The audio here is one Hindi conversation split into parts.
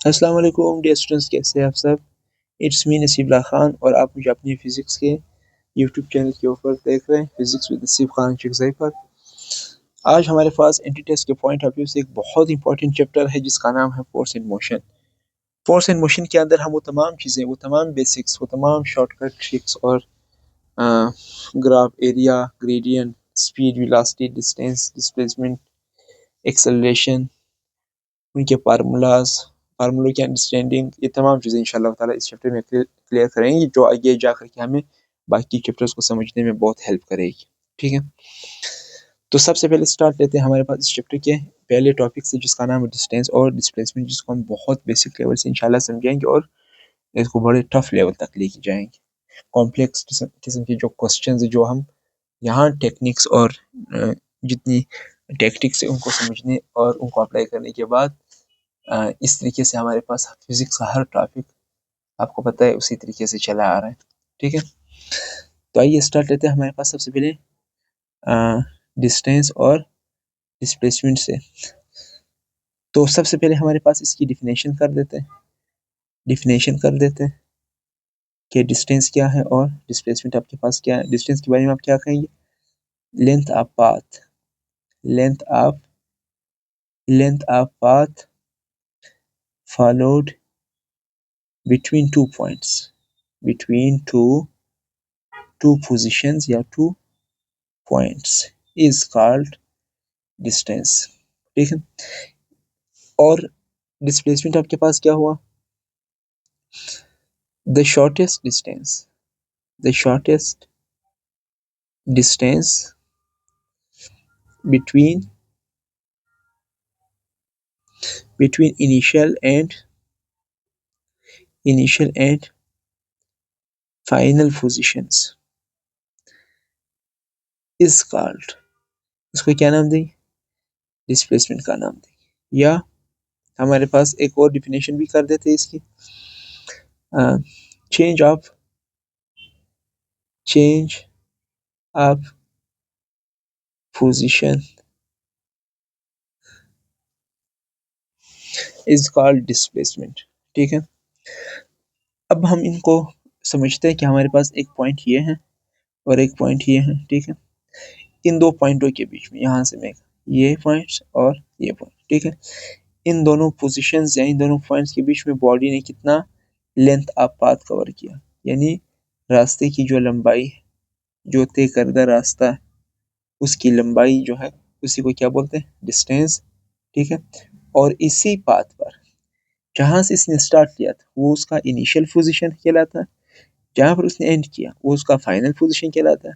अस्सलाम वालेकुम डियर स्टूडेंट्स, कैसे हैं आप सब। इट्स मी नसीबुल्लाह खान और आप मुझे अपनी फ़िज़िक्स के यूट्यूब चैनल के ऊपर देख रहे हैं, फ़िज़िक्स विद नसीब खान शिखज़ई पर। आज हमारे पास एंटी टेस्ट के पॉइंट ऑफ व्यू से एक बहुत इंपॉर्टेंट चैप्टर है जिसका नाम है force in motion. Force in motion के अंदर हम वो तमाम चीज़ें, वो तमाम बेसिक्स, वो तमाम शॉर्टकट ट्रिक्स और graph, area, gradient, speed, velocity, distance, displacement, acceleration, उनके फार्मूलों की अंडरस्टैंडिंग, ये तमाम चीज़ें इंशाल्लाह ताला इस चैप्टर में क्लियर करेंगे, जो आगे जा करके हमें बाकी चैप्टर्स को समझने में बहुत हेल्प करेगी। ठीक है, तो सबसे पहले स्टार्ट लेते हैं हमारे पास इस चैप्टर के पहले टॉपिक से, जिसका नाम है डिस्टेंस और डिस्प्लेसमेंट, जिसको हम बहुत बेसिक लेवल से इंशाल्लाह समझेंगे और इसको बड़े टफ लेवल तक लेके जाएंगे। कॉम्प्लेक्स किस्म के जो क्वेश्चन जो हम यहाँ टेक्निक्स और जितनी टेक्टिक्स है उनको समझने और उनको अप्लाई करने के बाद इस तरीके से हमारे पास फिजिक्स का हर टॉपिक आपको पता है उसी तरीके से चला आ रहा है। ठीक है, तो आइए स्टार्ट लेते हैं हमारे पास सबसे पहले डिस्टेंस और डिस्प्लेसमेंट से। तो सबसे पहले हमारे पास इसकी डिफिनेशन कर देते हैं कि डिस्टेंस क्या है और डिस्प्लेसमेंट आपके पास क्या है। डिस्टेंस के बारे में आप क्या कहेंगे? Length of path, length of path followed between two points, between two positions या two points is called distance। ठीक है, और डिस्प्लेसमेंट आपके पास क्या हुआ? the shortest distance between initial and final positions is called, इसको क्या नाम देंगे? डिस्प्लेसमेंट का नाम देंगे। या हमारे पास एक और डिफिनेशन भी कर देते हैं इसकी, change of position is called displacement. ठीक है, अब हम इनको समझते हैं कि हमारे पास एक पॉइंट ये है और एक पॉइंट ये है। ठीक है, इन दो पॉइंटों के बीच में, यहाँ से मैं ये पॉइंट्स और ये पॉइंट, ठीक है, इन दोनों पोजीशंस या इन दोनों पॉइंट्स के बीच में बॉडी ने कितना लेंथ ऑफ पाथ कवर किया, यानी रास्ते की जो लंबाई है, जो तय करदा रास्ता है उसकी लंबाई जो है उसी को क्या बोलते हैं? डिस्टेंस। ठीक है, और इसी पाथ पर जहां से इसने स्टार्ट किया था वो उसका इनिशियल पोजीशन कहलाता है, जहां पर उसने एंड किया वो उसका फाइनल पोजीशन कहलाता है।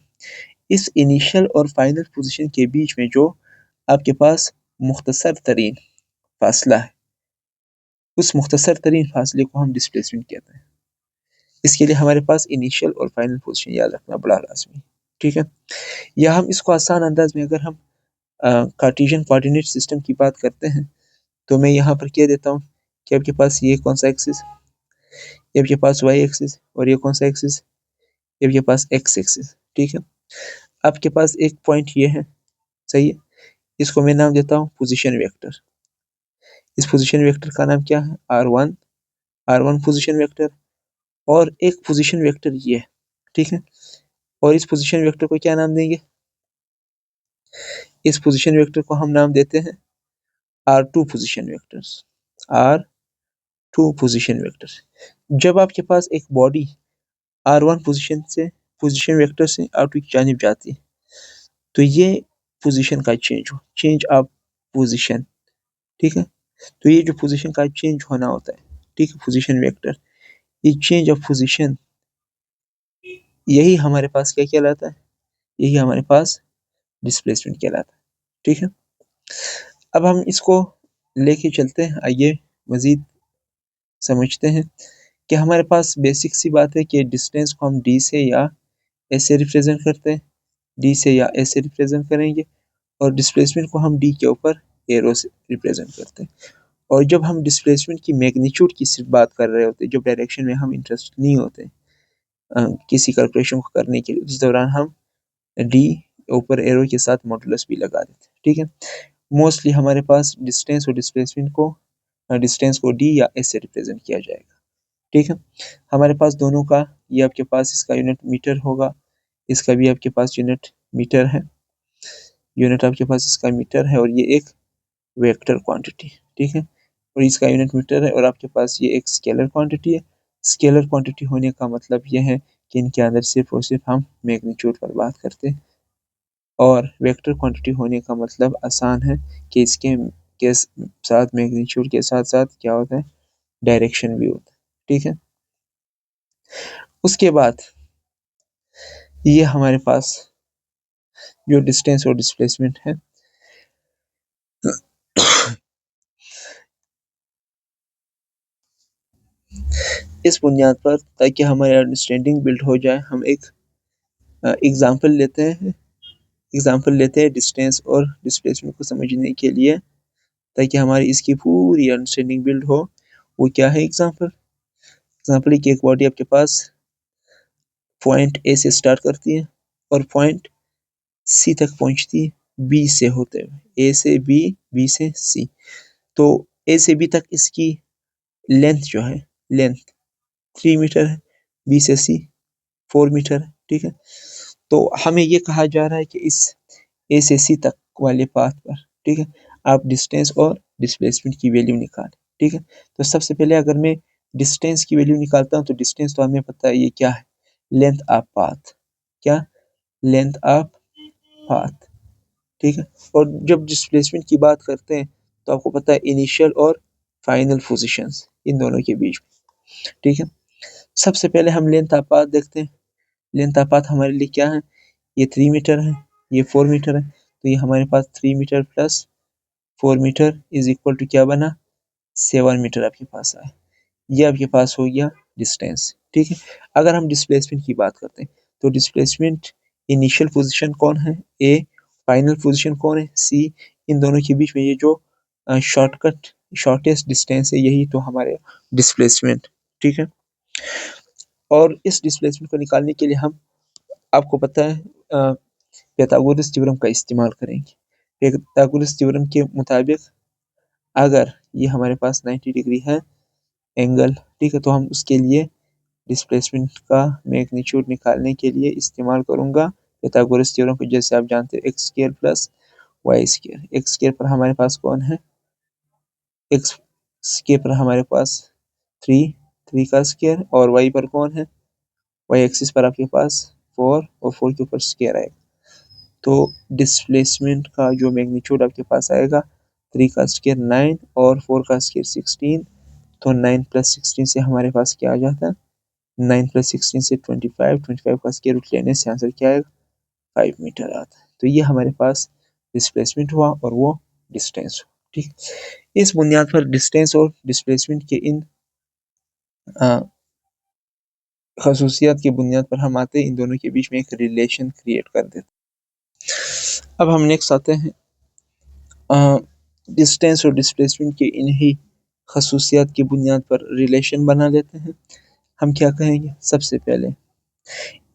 इस इनिशियल और फाइनल पोजीशन के बीच में जो आपके पास मुख्तसर तरीन फासला है, उस मुख्तसर तरीन फासले को हम डिस्प्लेसमेंट कहते हैं। इसके लिए हमारे पास इनिशियल और फाइनल पोजीशन याद रखना बड़ा लाजमी। ठीक है, या हम इसको आसान अंदाज में अगर हम कार्टेशियन कोऑर्डिनेट सिस्टम की बात करते हैं तो मैं यहाँ पर कह देता हूँ कि आपके पास ये कौन सा एक्सिस, ये आपके पास वाई एक्सिस, और ये कौन सा एक्सिस, ये आपके पास एक्स एक्सिस। ठीक है, आपके पास एक पॉइंट ये है, सही है, इसको मैं नाम देता हूँ पोजीशन वेक्टर। इस पोजीशन वेक्टर का नाम क्या है? आर वन पोजीशन वेक्टर, और एक पोजीशन वेक्टर ये है। ठीक है, और इस पोजीशन वेक्टर को क्या नाम देंगे? इस पोजीशन वेक्टर को हम नाम देते हैं R2 position vectors, R2 position vector. जब आपके पास एक बॉडी R1 पोजीशन वेक्टर से R2 की जानिब जाती है तो ये पोजीशन का चेंज ऑफ पोजीशन। ठीक है, तो ये जो पोजीशन का चेंज होना होता है, ठीक है, पोजीशन वेक्टर, ये चेंज ऑफ पोजीशन, यही हमारे पास क्या कहलाता है? यही हमारे पास डिस्प्लेसमेंट कहलाता है। ठीक है, अब हम इसको लेके चलते हैं, आइए मजीद समझते हैं कि हमारे पास बेसिक सी बात है कि डिस्टेंस को हम डी से या एस से रिप्रेजेंट करते हैं, डी से या एस से रिप्रेजेंट करेंगे, और डिस्प्लेसमेंट को हम डी के ऊपर एरो से रिप्रेजेंट करते हैं। और जब हम डिस्प्लेसमेंट की मैग्नीट्यूड की सिर्फ बात कर रहे होते हैं, जब डायरेक्शन में हम इंटरेस्ट नहीं होते किसी कैलकुलेशन को करने के लिए, उस दौरान हम डी ऊपर एरो के साथ मॉडुलस भी लगा देते हैं। ठीक है, मोस्टली हमारे पास डिस्टेंस और डिस्प्लेसमेंट को डिस्टेंस को डी या एस से रिप्रेजेंट किया जाएगा। ठीक है, हमारे पास दोनों का, ये आपके पास इसका यूनिट मीटर होगा, इसका भी आपके पास यूनिट मीटर है, यूनिट आपके पास इसका मीटर है, और ये एक वेक्टर क्वांटिटी, ठीक है, और इसका यूनिट मीटर है, और आपके पास ये एक स्केलर क्वांटिटी है। स्केलर क्वांटिटी होने का मतलब ये है कि इनके अंदर सिर्फ और सिर्फ हम मैग्नीट्यूड पर बात करते हैं, और वेक्टर क्वांटिटी होने का मतलब आसान है कि इसके के साथ मैग्नीट्यूड के साथ साथ क्या होता है, डायरेक्शन भी होता है। ठीक है, उसके बाद ये हमारे पास जो डिस्टेंस और डिस्प्लेसमेंट है इस बुनियाद पर, ताकि हमारी अंडरस्टैंडिंग बिल्ड हो जाए, हम एक एग्जांपल लेते हैं डिस्टेंस और डिस्प्लेसमेंट को समझने के लिए, ताकि हमारी इसकी पूरी अंडरस्टैंडिंग बिल्ड हो। वो क्या है एग्जांपल? एग्जांपल की एक बॉडी आपके पास पॉइंट ए से स्टार्ट करती है और पॉइंट सी तक पहुंचती है, बी से होते हुए, ए से बी, बी से सी। तो ए से बी तक इसकी लेंथ जो है, लेंथ 3 मीटर है, बी से सी 4 मीटर है। ठीक है, तो हमें ये कहा जा रहा है कि इस ए से सी तक वाले पाथ पर, ठीक है, आप डिस्टेंस और डिस्प्लेसमेंट की वैल्यू निकालें। ठीक है, तो सबसे पहले अगर मैं डिस्टेंस की वैल्यू निकालता हूँ, तो डिस्टेंस तो हमें पता है ये क्या है, लेंथ ऑफ पाथ, क्या, लेंथ ऑफ पाथ। ठीक है, और जब डिस्प्लेसमेंट की बात करते हैं तो आपको पता है इनिशियल और फाइनल पोजीशंस इन दोनों के बीच में। ठीक है, सबसे पहले हम लेंथ ऑफ पाथ देखते हैं। लेंथ ऑफ पाथ हमारे लिए क्या है, ये 3 मीटर है, ये 4 मीटर है, तो ये हमारे पास 3 metre plus 4 metre is equal to क्या बना, 7 मीटर आपके पास आए। ये आपके पास हो गया डिस्टेंस। ठीक है, अगर हम डिस्प्लेसमेंट की बात करते हैं तो डिस्प्लेसमेंट इनिशियल पोजीशन कौन है, ए, फाइनल पोजीशन कौन है, सी, इन दोनों के बीच में ये जो शॉर्टकट शॉर्टेस्ट डिस्टेंस है, यही तो हमारे डिस्प्लेसमेंट। ठीक है, और इस डिस्प्लेसमेंट को निकालने के लिए हम, आपको पता है, पाइथागोरस थ्योरम का इस्तेमाल करेंगे। पाइथागोरस थ्योरम के मुताबिक अगर ये हमारे पास 90 डिग्री है एंगल, ठीक है, तो हम उसके लिए डिस्प्लेसमेंट का मैग्नीट्यूड निकालने के लिए इस्तेमाल करूंगा पाइथागोरस थ्योरम को। जैसे आप जानते हैं X square plus Y square, X square पर हमारे पास कौन है, एक्स स्क्वायर पर हमारे पास 3, 3 का स्क्वायर, और वाई पर कौन है, वाई एक्सिस पर आपके पास 4, और 4 के ऊपर स्क्वायर आएगा। तो डिस्प्लेसमेंट का जो मैग्नीट्यूड आपके पास आएगा, 3 का स्क्वायर 9 और 4 का स्क्वायर 16, तो 9 प्लस 16 से हमारे पास क्या आ जाता है, 9 प्लस 16 से 25, 25 का स्क्वायर रूट लेने से आंसर क्या आएगा, 5 मीटर आता है। तो ये हमारे पास डिस्प्लेसमेंट हुआ और वो डिस्टेंस हुआ। ठीक, इस बुनियाद पर डिस्टेंस और डिस्प्लेसमेंट के इन खसूसियात की बुनियाद पर हम आते हैं, इन दोनों के बीच में एक रिलेशन क्रिएट कर देते हैं। अब हम नेक्स्ट आते हैं डिस्टेंस और डिस्प्लेसमेंट के इन्हीं खसूसियात की बुनियाद पर रिलेशन बना लेते हैं। हम क्या कहेंगे, सबसे पहले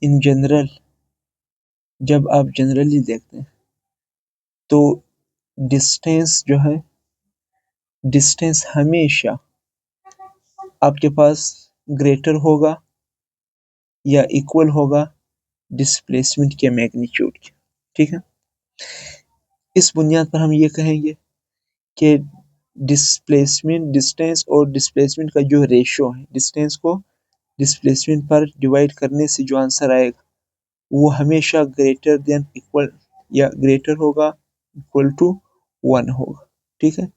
इन जनरल, जब आप जनरली देखते हैं तो डिस्टेंस जो है, डिस्टेंस हमेशा आपके पास ग्रेटर होगा या इक्वल होगा डिस्प्लेसमेंट के मैग्नीट्यूड के। ठीक है, इस बुनियाद पर हम ये कहेंगे कि डिस्प्लेसमेंट, डिस्टेंस और डिस्प्लेसमेंट का जो रेशियो है, डिस्टेंस को डिस्प्लेसमेंट पर डिवाइड करने से जो आंसर आएगा वो हमेशा ग्रेटर देन इक्वल या ग्रेटर होगा, इक्वल टू 1 होगा। ठीक है,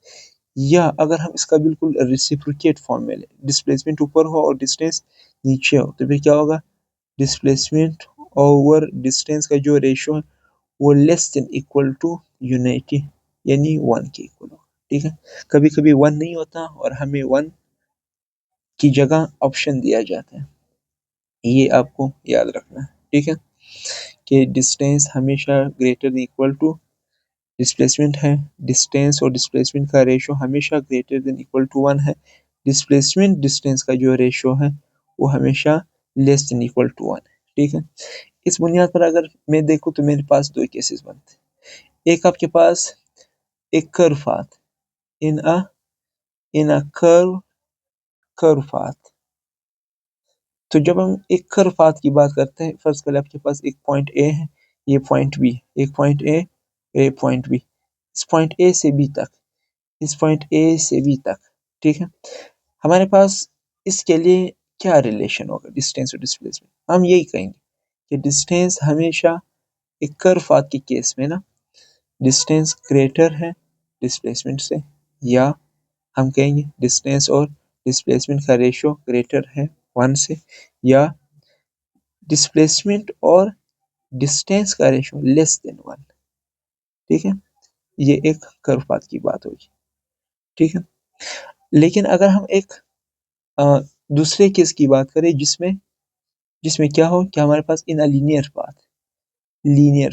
या अगर हम इसका बिल्कुल रेसिप्रोकेट फॉर्म में लें, डिस्प्लेसमेंट ऊपर हो और डिस्टेंस नीचे हो, तो फिर क्या होगा, डिस्प्लेसमेंट ओवर डिस्टेंस का जो रेशियो है वो less than equal to unity, यानी 1 के इक्वल होगा। ठीक है, कभी कभी 1 नहीं होता और हमें 1 की जगह ऑप्शन दिया जाता है, ये आपको याद रखना है। ठीक है, कि डिस्टेंस हमेशा greater than equal to displacement है, डिस्टेंस और डिस्प्लेसमेंट का रेशियो हमेशा ग्रेटर देन इक्वल टू 1 है, डिस्प्लेसमेंट डिस्टेंस का जो रेशियो है वो हमेशा लेस देन इक्वल टू 1 है। ठीक है, इस बुनियाद पर अगर मैं देखूँ तो मेरे पास दो केसेस बनते हैं। एक आपके पास एक curve path in a in a curve path. तो जब हम एक कर्व पाथ की बात करते हैं, फर्स्ट पहले आपके पास एक पॉइंट ए है, ये पॉइंट बी, एक पॉइंट ए पॉइंट बी, इस पॉइंट ए से बी तक, इस पॉइंट ए से बी तक, ठीक है। हमारे पास इसके लिए क्या रिलेशन होगा डिस्टेंस और डिस्प्लेसमेंट? हम यही कहेंगे कि डिस्टेंस हमेशा एक कर्व पाथ के केस में ना डिस्टेंस ग्रेटर है डिस्प्लेसमेंट से, या हम कहेंगे डिस्टेंस और डिस्प्लेसमेंट का रेशियो ग्रेटर है 1 से, या डिस्प्लेसमेंट और डिस्टेंस का रेशियो लेस देन 1। ठीक है, ये एक कर्व पाथ की बात होगी। ठीक है, लेकिन अगर हम एक दूसरे केस की बात करें जिसमें जिसमें क्या हो कि हमारे पास इन अ लीनियर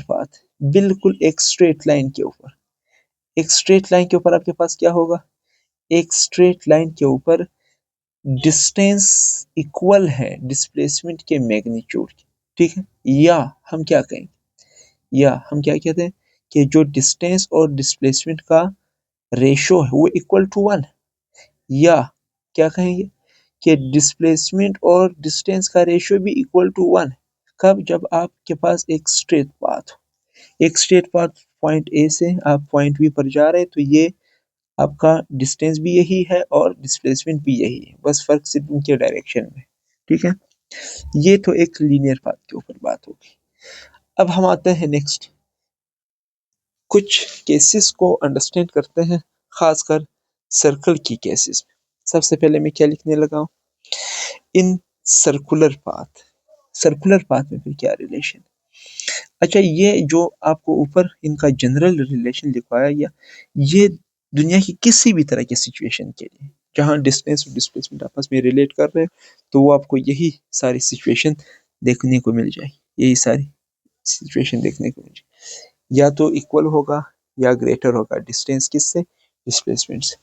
पाथ बिल्कुल एक स्ट्रेट लाइन के ऊपर, एक स्ट्रेट लाइन के ऊपर आपके पास क्या होगा, एक स्ट्रेट लाइन के ऊपर डिस्टेंस इक्वल है डिस्प्लेसमेंट के मैग्नीट्यूड की। ठीक है, या हम क्या कहेंगे, या हम क्या कहते हैं कि जो डिस्टेंस और डिस्प्लेसमेंट का रेशो है वो इक्वल टू 1, या क्या कहेंगे कि डिस्प्लेसमेंट और डिस्टेंस का रेशियो भी इक्वल टू 1। कब? जब आपके पास एक स्ट्रेट पाथ हो, एक स्ट्रेट पाथ पॉइंट ए से आप पॉइंट बी पर जा रहे हैं, तो ये आपका डिस्टेंस भी यही है और डिस्प्लेसमेंट भी यही है, बस फर्क सिर्फ उनके डायरेक्शन में। ठीक है, ये तो एक लीनियर पाथ के ऊपर बात होगी। अब हम आते हैं नेक्स्ट कुछ केसेस को अंडरस्टैंड करते हैं, खासकर सर्कल की केसेस में। सबसे पहले मैं क्या लिखने लगा हूँ, इन सर्कुलर पाथ में फिर क्या रिलेशन। अच्छा, ये जो आपको ऊपर इनका जनरल रिलेशन लिखवाया गया, ये दुनिया की किसी भी तरह की सिचुएशन के लिए जहाँ डिस्टेंस और डिस्प्लेसमेंट आपस में रिलेट कर रहे हैं, तो वो आपको यही सारी सिचुएशन देखने को मिल जाएगी, यही सारी सिचुएशन देखने को मिल जाएगी। या तो इक्वल होगा या ग्रेटर होगा डिस्टेंस किससे, डिस्प्लेसमेंट से।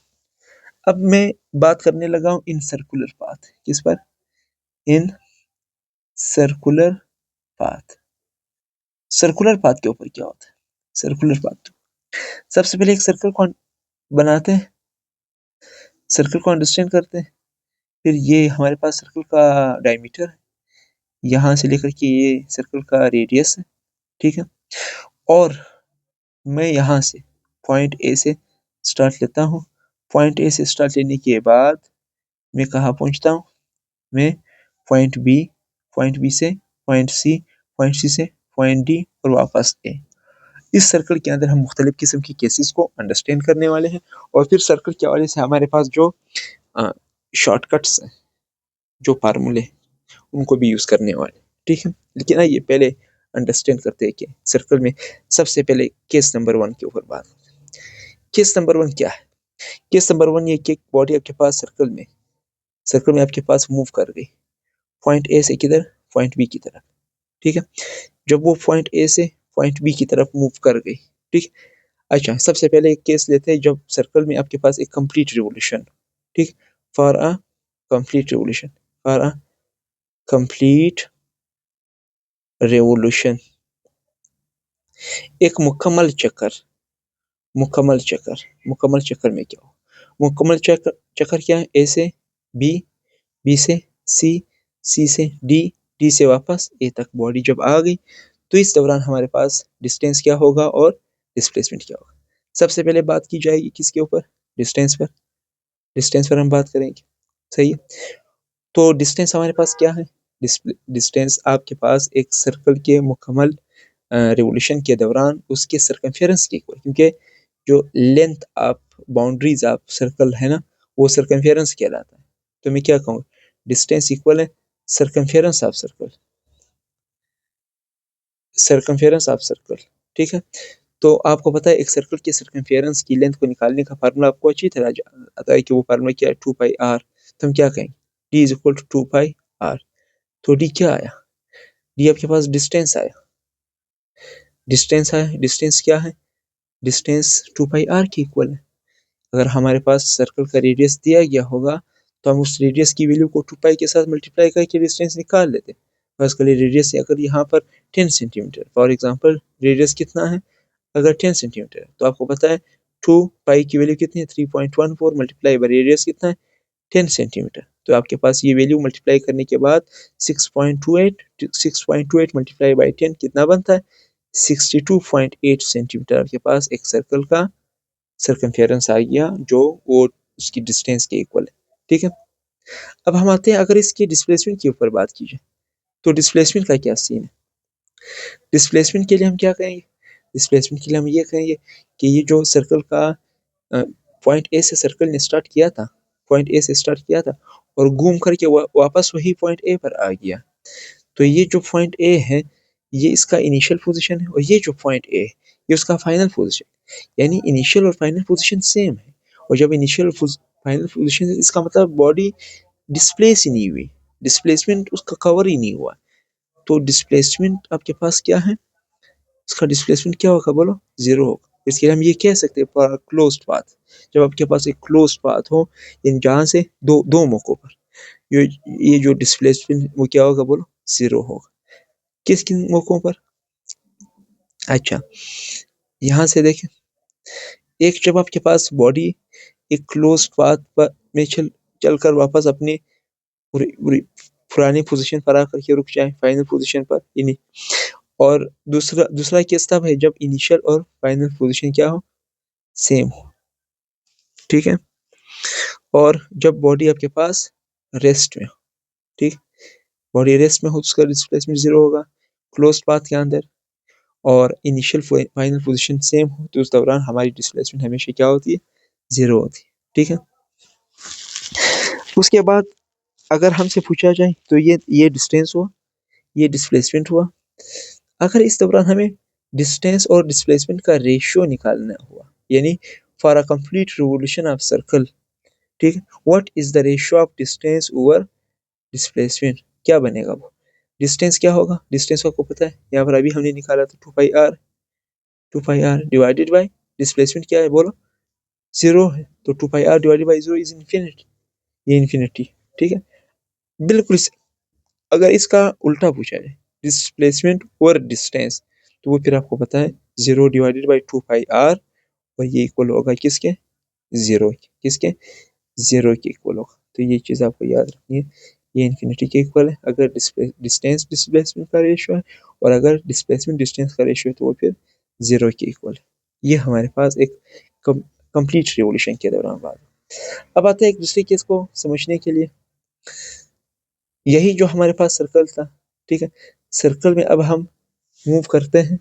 अब मैं बात करने लगा हूँ इन सर्कुलर पाथ, किस पर, in circular path. Circular path के ऊपर क्या होता है, सर्कुलर पाथ सबसे पहले एक सर्कल को बनाते हैं, सर्कल को अंडरस्टैंड करते हैं, फिर ये हमारे पास सर्कल का डायमीटर है, यहाँ से लेकर के ये सर्कल का रेडियस है। ठीक है, और मैं यहाँ से पॉइंट ए से स्टार्ट लेता हूँ, पॉइंट ए से स्टार्ट लेने के बाद मैं कहाँ पहुँचता हूँ, मैं पॉइंट बी से पॉइंट सी से पॉइंट डी और वापस ए। इस सर्कल के अंदर हम मुख्तलिफ किस्म की केसेस को अंडरस्टैंड करने वाले हैं, और फिर सर्कल के हवाले से हमारे पास जो शॉर्टकट्स हैं, जो फार्मूले उनको भी यूज़ करने वाले। ठीक है, लेकिन आइए पहले अंडरस्टैंड करते हैं कि सर्कल में सबसे पहले केस नंबर 1 के ऊपर बात। केस नंबर 1 क्या है, केस नंबर 1 ये कि एक बॉडी आपके पास सर्कल में आपके पास मूव कर गई पॉइंट ए से किधर, पॉइंट बी की तरफ। ठीक है, जब वो पॉइंट ए से पॉइंट बी की तरफ मूव कर गई, ठीक। अच्छा, सबसे पहले एक केस लेते हैं जब सर्कल में आपके पास एक कंप्लीट रिवोल्यूशन, ठीक, for a complete revolution, for a complete revolution, एक मुकम्मल चक्कर में क्या हो, मुकम्मल चक्कर क्या है, ए से बी, बी से सी, सी से डी, डी से वापस ए तक बॉडी जब आ गई, तो इस दौरान हमारे पास डिस्टेंस क्या होगा और डिस्प्लेसमेंट क्या होगा। सबसे पहले बात की जाएगी किसके ऊपर, डिस्टेंस पर, डिस्टेंस पर हम बात करेंगे। सही है, तो डिस्टेंस हमारे पास क्या है, डिस्टेंस आपके पास एक सर्कल के मुकम्मल रिवोल्यूशन के दौरान उसके सर्कमफेरेंस के इक्वल, क्योंकि जो लेंथ आप बाउंड्रीज आप सर्कल है ना, वो सर्कमफेरेंस कहलाता है। तो मैं क्या कहूँगा, डिस्टेंस इक्वल है circumference of circle, circumference of circle. ठीक है, तो आपको पता है एक सर्कल के सर्कमफेरेंस की लेंथ को निकालने का फार्मूला आपको अच्छी तरह आता है कि वो फार्मूला क्या है, 2πr। तो हम क्या कहेंगे, d is equal to 2πr। तो d क्या आया, d आपके पास डिस्टेंस आया, डिस्टेंस क्या है, डिस्टेंस 2πr के इक्वल है। अगर हमारे पास सर्कल का रेडियस दिया गया होगा तो हम उस रेडियस की वैल्यू को 2π के साथ मल्टीप्लाई करके डिस्टेंस निकाल लेते हैं। बस के लिए रेडियस अगर यहाँ पर 10 सेंटीमीटर फॉर एग्जांपल रेडियस कितना है, अगर 10 सेंटीमीटर है तो आपको पता है टू पाई की वैल्यू कितनी है 3.14 मल्टीप्लाई बाई रेडियस कितना है 10 सेंटीमीटर। तो आपके पास ये वैल्यू मल्टीप्लाई करने के बाद 6.28 मल्टीप्लाई बाई 10 कितना बनता है 62.8 सेंटीमीटर। आपके पास एक सर्कल का सर्कमफेरेंस आ गया जो वो उसकी डिस्टेंस के इक्वल है। ठीक है, अब हम आते हैं अगर इसकी डिस्प्लेसमेंट के ऊपर बात की जाए तो डिस्प्लेसमेंट का क्या सीन है। डिस्प्लेसमेंट के लिए हम क्या करेंगे, डिस्प्लेसमेंट के लिए हम ये करेंगे कि ये जो सर्कल का पॉइंट ए से सर्कल ने स्टार्ट किया था, पॉइंट ए से स्टार्ट किया था और घूम करके वापस वही पॉइंट ए पर आ गया। तो ये जो पॉइंट ए है ये इसका इनिशियल पोजीशन है और ये जो पॉइंट ए है ये उसका फाइनल पोजीशन, यानी इनिशियल और फाइनल पोजीशन सेम है। और जब इनिशियल फाइनल पोजीशन इसका मतलब बॉडी डिस्प्लेस ही नहीं हुई, डिस्प्लेसमेंट उसका कवर ही नहीं हुआ। तो डिस्प्लेसमेंट आपके पास क्या है, इसका डिस्प्लेसमेंट क्या होगा बोलो, जीरो होगा। इसके लिए हम ये कह सकते हैं फॉर क्लोज्ड पाथ, जब आपके पास एक क्लोज्ड पाथ हो इन जहाँ से दो मौकों पर ये जो डिस्प्लेसमेंट वो क्या होगा बोलो, जीरो होगा। किस किन मौकों पर, अच्छा यहाँ से देखें, एक जब आपके पास बॉडी एक क्लोज्ड पाथ पर में चलकर वापस अपने पुरानी पोजीशन पर आकर के रुक जाए फाइनल पोजीशन पर इन्हीं, और दूसरा केस तब है जब इनिशियल और फाइनल पोजीशन क्या हो, सेम हो। ठीक है, और जब बॉडी आपके पास रेस्ट में हो, ठीक, बॉडी रेस्ट में हो उसका डिस्प्लेसमेंट जीरो होगा क्लोज्ड पाथ के अंदर, और इनिशियल फाइनल पोजीशन सेम हो तो उस दौरान हमारी डिस्प्लेसमेंट हमेशा क्या होती है, जीरो होती है। ठीक है, उसके बाद अगर हमसे पूछा जाए तो ये डिस्टेंस हुआ, ये डिस्प्लेसमेंट हुआ। अगर इस दौरान हमें डिस्टेंस और डिस्प्लेसमेंट का रेशियो निकालना हुआ, यानी for a complete revolution of circle, ठीक है, what is the ratio of distance over displacement, क्या बनेगा वो, डिस्टेंस क्या होगा, डिस्टेंस आपको पता है यहाँ पर अभी हमने निकाला था 2 pi are divided by displacement क्या है बोलो, जीरो है, तो 2 pi are divided by zero is infinity, ये इन्फिनिटी। ठीक है, बिल्कुल अगर इसका उल्टा पूछा जाए डिस्प्लेसमेंट और डिस्टेंस तो वो फिर आपको पता है zero divided by 2 pi are, और ये इक्वल होगा किसके, जीरो, किसके, जीरो के इक्वल होगा। तो ये चीज़ आपको याद रखनी है, ये इन्फिनिटी के इक्वल है अगर डिस्टेंस डिस्प्लेसमेंट का रेशियो है, और अगर डिस्प्लेसमेंट डिस्टेंस का रेशियो है तो वो फिर जीरो के इक्वल है। ये हमारे पास एक कंप्लीट रिवोल्यूशन के दौरान बात। अब आते हैं एक दूसरे केस को समझने के लिए, यही जो हमारे पास सर्कल था, ठीक है, सर्कल में अब हम मूव करते हैं,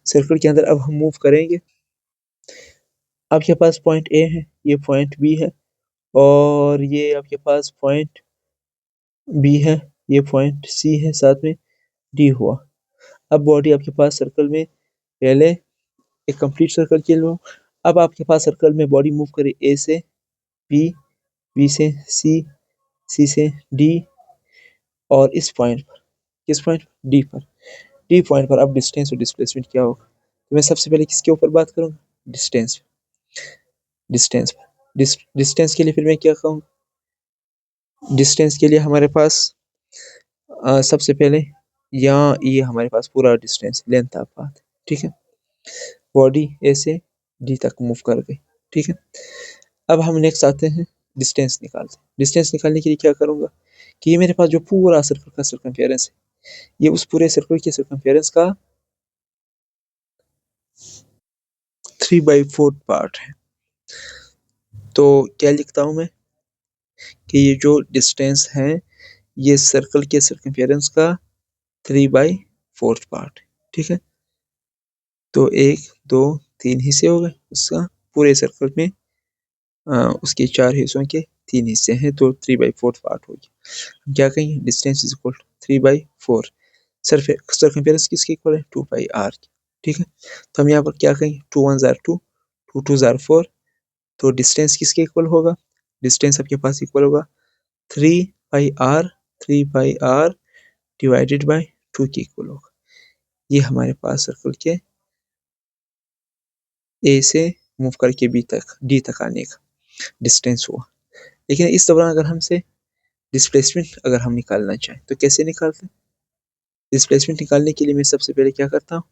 सर्कल के अंदर अब हम मूव करेंगे। आपके पास पॉइंट ए है, ये पॉइंट बी है, और ये आपके पास पॉइंट बी है, ये पॉइंट सी है, साथ में डी हुआ। अब बॉडी आपके पास सर्कल में पहले एक कंप्लीट सर्कल के लो, अब आपके पास सर्कल में बॉडी मूव करे ए से बी, बी से सी, सी से डी, और इस पॉइंट पर, किस पॉइंट, डी पर, डी पॉइंट पर अब डिस्टेंस और डिस्प्लेसमेंट क्या होगा। तो मैं सबसे पहले किसके ऊपर बात करूँगा, डिस्टेंस, डिस्टेंस पर, डिस्टेंस के लिए फिर मैं क्या कहूँगा, डिस्टेंस के लिए हमारे पास सबसे पहले यहाँ ये हमारे पास पूरा डिस्टेंस लेंथ ऑफ पाथ, ठीक है, बॉडी ए से डी तक मूव कर गई। ठीक है, अब हम नेक्स्ट आते हैं डिस्टेंस निकालते हैं। डिस्टेंस निकालने के लिए क्या करूँगा कि ये मेरे पास जो पूरा सर्कल का सर्कमफेरेंस है, ये उस पूरे सर्कल के सर्कमफेरेंस का 3/4 पार्ट है। तो क्या लिखता हूँ मैं कि ये जो डिस्टेंस है ये सर्कल के सर्कमफेरेंस का 3/4 पार्ट है। ठीक है, तो 1 2 3 हिस्से हो गए उसका, पूरे सर्कल में उसके 4 हिस्सों के 3 हिस्से हैं, तो 3/4 पार्ट हो गया। हम क्या कहेंगे, distance is equal to 3/4, circumference किसके इक्वल है, 2 पाई आर। ठीक है, तो हम यहाँ पर क्या कहेंगे, 2 1 जार 2, 2 2 जार 4, तो डिस्टेंस किसके इक्वल होगा, डिस्टेंस आपके पास इक्वल होगा 3 pi r, 3 pi are divided by 2 के इक्वल होगा। ये हमारे पास सर्कल के ए से मूव करके बी तक, डी तक आने का डिस्टेंस हुआ। लेकिन इस दौरान अगर हमसे डिस्प्लेसमेंट अगर हम निकालना चाहें तो कैसे निकालते हैं, डिस्प्लेसमेंट निकालने के लिए मैं सबसे पहले क्या करता हूँ,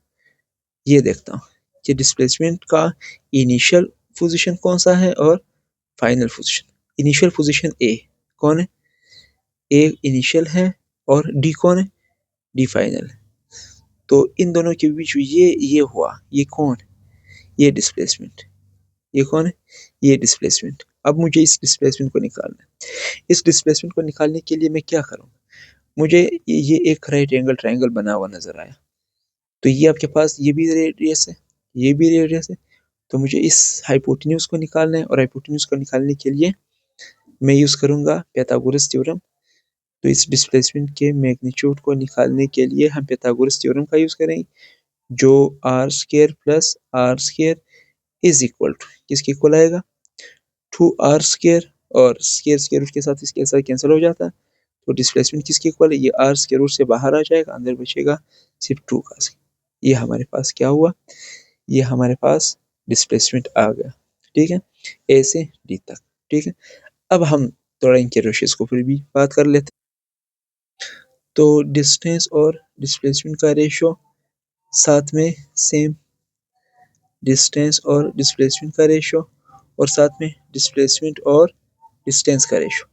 ये देखता हूँ कि डिस्प्लेसमेंट का इनिशियल पोजीशन कौन सा है और final position. Initial position A कौन है, ए इनिशियल है और डी कौन है, डी फाइनल है। तो इन दोनों के बीच ये हुआ, ये कौन, ये डिस्प्लेसमेंट, ये कौन है, ये डिस्प्लेसमेंट। अब मुझे इस डिस्प्लेसमेंट को निकालना है। इस डिस्प्लेसमेंट को निकालने के लिए मैं क्या करूँ, मुझे ये एक राइट एंगल ट्रायंगल बना हुआ नजर आया, तो ये आपके पास ये भी रेडियस है, ये भी रेडियस है, तो मुझे इस हाइपोटेन्यूज को निकालना है। और हाइपोटेन्यूज को निकालने के लिए मैं यूज करूंगा पाइथागोरस थ्योरम। तो इस डिस्प्लेसमेंट के मैग्नीट्यूड को निकालने के लिए हम पाइथागोरस थ्योरम का यूज करेंगे, जो R square plus R square is equal to किसके इक्वल आएगा, 2r स्क्वायर, और स्क्वायर स्क्वायर रूट के साथ इसके साथ कैंसिल हो जाता है, तो डिस्प्लेसमेंट किसके इक्वल है, ये r स्क्वायर रूट से बाहर आ जाएगा, अंदर बचेगा सिर्फ 2 का। ये हमारे पास क्या हुआ, ये हमारे पास डिस्प्लेसमेंट आ गया। ठीक है, ए से डी तक। ठीक है, अब हम थोड़ा इनके रेशियोज को फिर भी बात कर लेते हैं। तो डिस्टेंस और डिस्प्लेसमेंट का रेशियो साथ में सेम, डिस्टेंस और डिस्प्लेसमेंट का रेशियो और साथ में डिस्प्लेसमेंट और डिस्टेंस का रेशियो।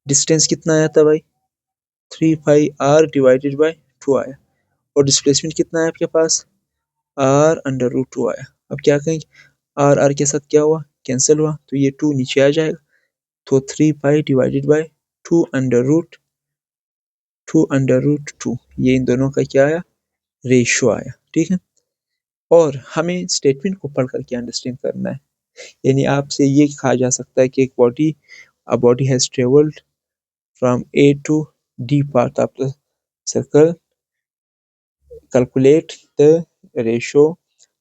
डिस्टेंस कितना आया था भाई, 3πr डिवाइडेड बाय 2 आया, और डिस्प्लेसमेंट कितना है आपके पास, r अंडर रूट 2 आया। अब क्या कहेंगे, r के साथ क्या हुआ, कैंसिल हुआ, तो ये 2 नीचे आ जाएगा, तो 3π डिवाइडेड बाय 2 अंडर रूट 2, ये इन दोनों का क्या आया, रेशियो आया। ठीक है, और हमें स्टेटमेंट को पढ़ करके अंडरस्टैंड करना है। यानी आपसे ये कहा जा सकता है कि एक body has travelled from A to D part of the circle, calculate the ratio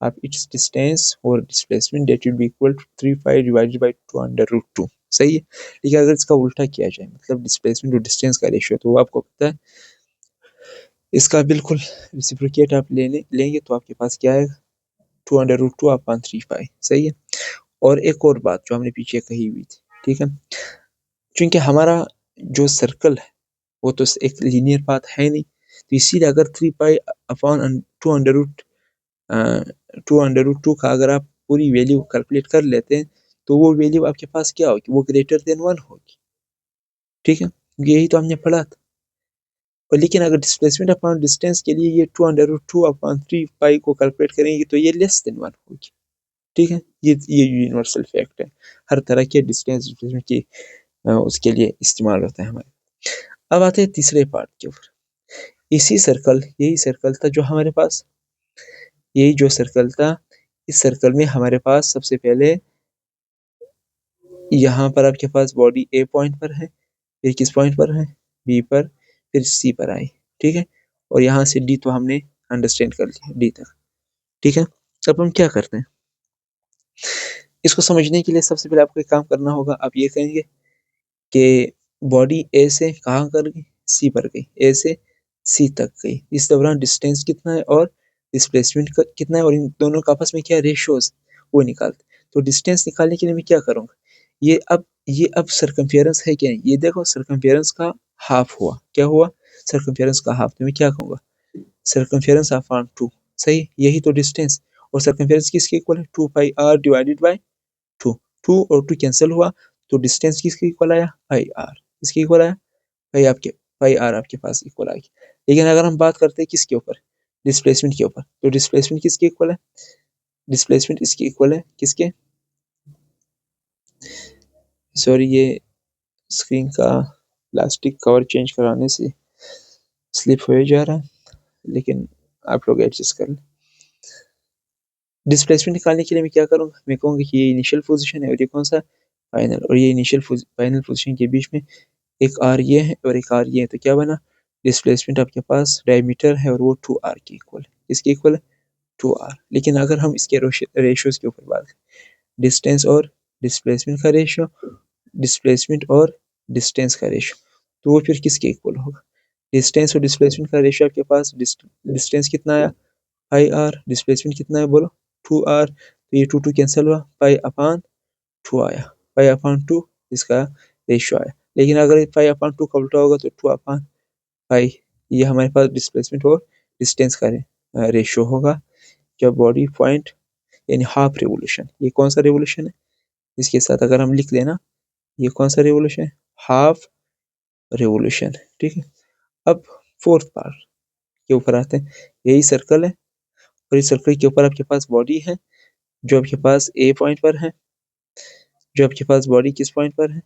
of its distance or displacement that will be equal to 3π divided by 2 under root 2। सही है, लेकिन अगर इसका उल्टा किया जाए, मतलब डिस्प्लेसमेंट और डिस्टेंस का रेशियो, तो वो आपको पता है इसका बिल्कुल रेसिप्रोकेट आप लेंगे तो आपके पास क्या आएगा, 2 अंडर रूट 2 अपॉन 3π। सही है, और एक और बात जो हमने पीछे कही हुई थी, ठीक है, क्योंकि हमारा जो सर्कल है वो तो एक लीनियर पाथ है नहीं, तो इसीलिए अगर 3π अपॉन 2 का अगर आप पूरी वैल्यू कैलकुलेट कर लेते हैं, तो वो वैल्यू आपके पास क्या होगी, वो ग्रेटर देन 1 होगी। ठीक है, यही तो हमने पढ़ा था। और लेकिन अगर डिस्प्लेसमेंट अपॉन डिस्टेंस के लिए ये 2 अपॉन 3π को कैलकुलेट करेंगे तो ये लेस देन 1 होगी। ठीक है, ये यूनिवर्सल फैक्ट है, हर तरह के डिस्टेंस डिस्प्लेसमेंट की उसके लिए इस्तेमाल होता है हमारे। अब आते हैं तीसरे पार्ट के ऊपर। यही सर्कल था जो हमारे पास, यही जो सर्कल था, इस सर्कल में हमारे पास सबसे पहले यहाँ पर आपके पास बॉडी ए पॉइंट पर है, फिर किस पॉइंट पर है, बी पर, फिर सी पर आई। ठीक है, और यहाँ से डी तो हमने अंडरस्टैंड कर लिया, डी तक। ठीक है, अब हम क्या करते हैं, इसको समझने के लिए सबसे पहले आपको एक काम करना होगा। आप ये कहेंगे कि बॉडी ए से कहाँ कर गई, सी पर गई, ए से सी तक गई, इस दौरान डिस्टेंस कितना है और डिस्प्लेसमेंट कितना है, और इन दोनों का आपस में क्या रेशियोज वो निकालते। तो डिस्टेंस निकालने के लिए मैं क्या करूँगा, ये अब सरकमफेरेंस है क्या, ये देखो सरकमफेरेंस का हाफ हुआ, क्या हुआ, सरकमफेरेंस का हाफ, तो मैं क्या कहूँगा, सरकमफेरेंस अपॉन 2। सही, यही तो डिस्टेंस, और सरकमफेरेंस किसके इक्वल है, 2πr डिवाइडेड बाय 2, 2 और 2 कैंसिल हुआ, तो डिस्टेंस किसके इक्वल आया, πr, किसके इक्वल आया, πr आपके पास इक्वल आ गया। लेकिन अगर हम बात करते हैं किसके ऊपर, डिस्प्लेसमेंट के ऊपर, तो डिस्प्लेसमेंट किसके इक्वल है, डिस्प्लेसमेंट इसके इक्वल है किसके, सॉरी ये स्क्रीन का प्लास्टिक कवर चेंज कराने से स्लिप हो जा रहा है, लेकिन आप लोग एडजस्ट कर लें। डिस्प्लेसमेंट निकालने के लिए मैं क्या करूँगा, मैं कहूँगा कि ये इनिशियल पोजीशन है और ये कौन सा, फाइनल, और ये इनिशियल फाइनल पोजीशन के बीच में एक आर ये है और एक आर ये है, तो क्या बना, डिस्प्लेसमेंट आपके पास डायमीटर है और वो 2r के इक्वल है, इसके इक्वल है 2r। लेकिन अगर हम इसके रेशियोज के ऊपर बात करें, डिस्टेंस और डिस्प्लेसमेंट का रेशियो, डिस्प्लेसमेंट और डिस्टेंस का रेशियो, तो वो फिर किसके इक्वल होगा, डिस्टेंस और डिस्प्लेसमेंट का रेशियो आपके पास, डिस्टेंस कितना आया, πr, डिस्प्लेसमेंट कितना है बोलो, 2r, तो ये 2 कैंसिल हुआ, पाई अपॉन 2 आया, पाई अपॉन 2 इसका रेशियो आया। लेकिन अगर पाई अपॉन 2 का उल्टा होगा तो 2 अपॉन पाई, ये हमारे पास डिस्प्लेसमेंट और डिस्टेंस का रेशियो होगा। जब बॉडी पॉइंट यानी हाफ रेवोल्यूशन। ये कौन सा रेवोल्यूशन है, इसके साथ अगर हम लिख देना, ये कौन सा रेवोल्यूशन है, हाफ रेवोल्यूशन। ठीक है, अब फोर्थ पार्ट के ऊपर आते हैं। यही सर्कल है और इस सर्कल के ऊपर आपके पास बॉडी है, जो आपके पास ए पॉइंट पर है, जो आपके पास बॉडी किस पॉइंट पर है,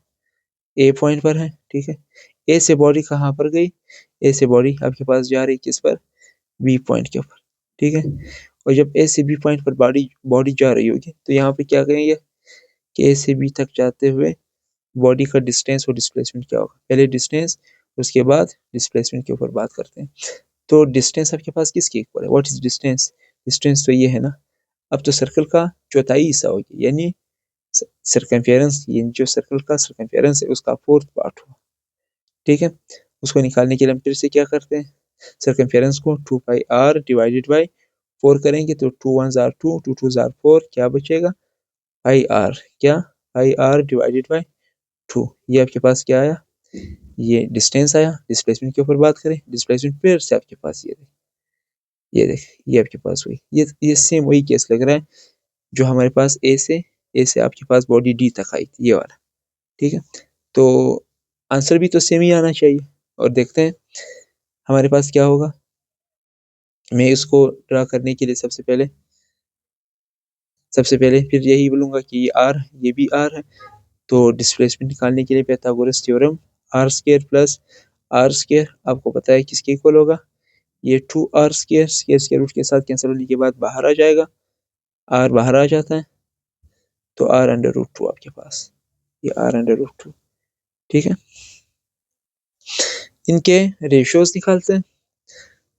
ए पॉइंट पर है। ठीक है, ए से बॉडी कहाँ पर गई, ए से बॉडी आपके पास जा रही किस पर, बी पॉइंट के ऊपर। ठीक है, और जब ए से बी पॉइंट पर बॉडी बॉडी जा रही होगी तो यहाँ पे क्या करेंगे कि ए से बी तक जाते हुए बॉडी का डिस्टेंस और डिस्प्लेसमेंट क्या होगा, पहले डिस्टेंस उसके बाद डिस्प्लेसमेंट के ऊपर बात करते हैं। तो डिस्टेंस आपके पास किसके इक्वल है, व्हाट इज डिस्टेंस, डिस्टेंस तो ये है ना। अब तो सर्कल का चौथाई हिस्सा होगी, यानी सर्कमफेरेंस, ये जो सर्कल का सर्कमफेरेंस है उसका फोर्थ पार्ट हुआ। ठीक है, उसको निकालने के लिए हम फिर से क्या करते हैं, सर्कमफेरेंस को 2 पाई r डिवाइडेड बाई 4 करेंगे तो 2 1 जार 2, 2 2 जार 4, क्या बचेगा पाई r, क्या पाई r डिवाइडेड बाई 2। ये आपके पास क्या आया, ये डिस्टेंस आया। डिस्प्लेसमेंट के ऊपर बात करें, डिस्प्लेसमेंट फिर से आपके पास ये देख ये आपके पास हुई, ये सेम वही केस लग रहा है जो हमारे पास ए से आपके पास बॉडी डी तक आई थी, ये वाला। ठीक है, तो आंसर भी तो सेम ही आना चाहिए। और देखते हैं हमारे पास क्या होगा। मैं इसको ड्रा करने के लिए सबसे पहले फिर यही बोलूँगा कि ये आर, ये भी आर है, तो डिस्प्लेसमेंट निकालने के लिए Pythagoras theorem R square plus R square आपको पता है किसके इक्वल होगा, ये 2r स्क्वायर, स्क्वायर रूट के साथ कैंसिल होने के बाद बाहर आ जाएगा, r बाहर आ जाता है तो r अंडर रूट 2 आपके पास, ये r अंडर रूट 2। ठीक है, इनके रेशियोज निकालते हैं,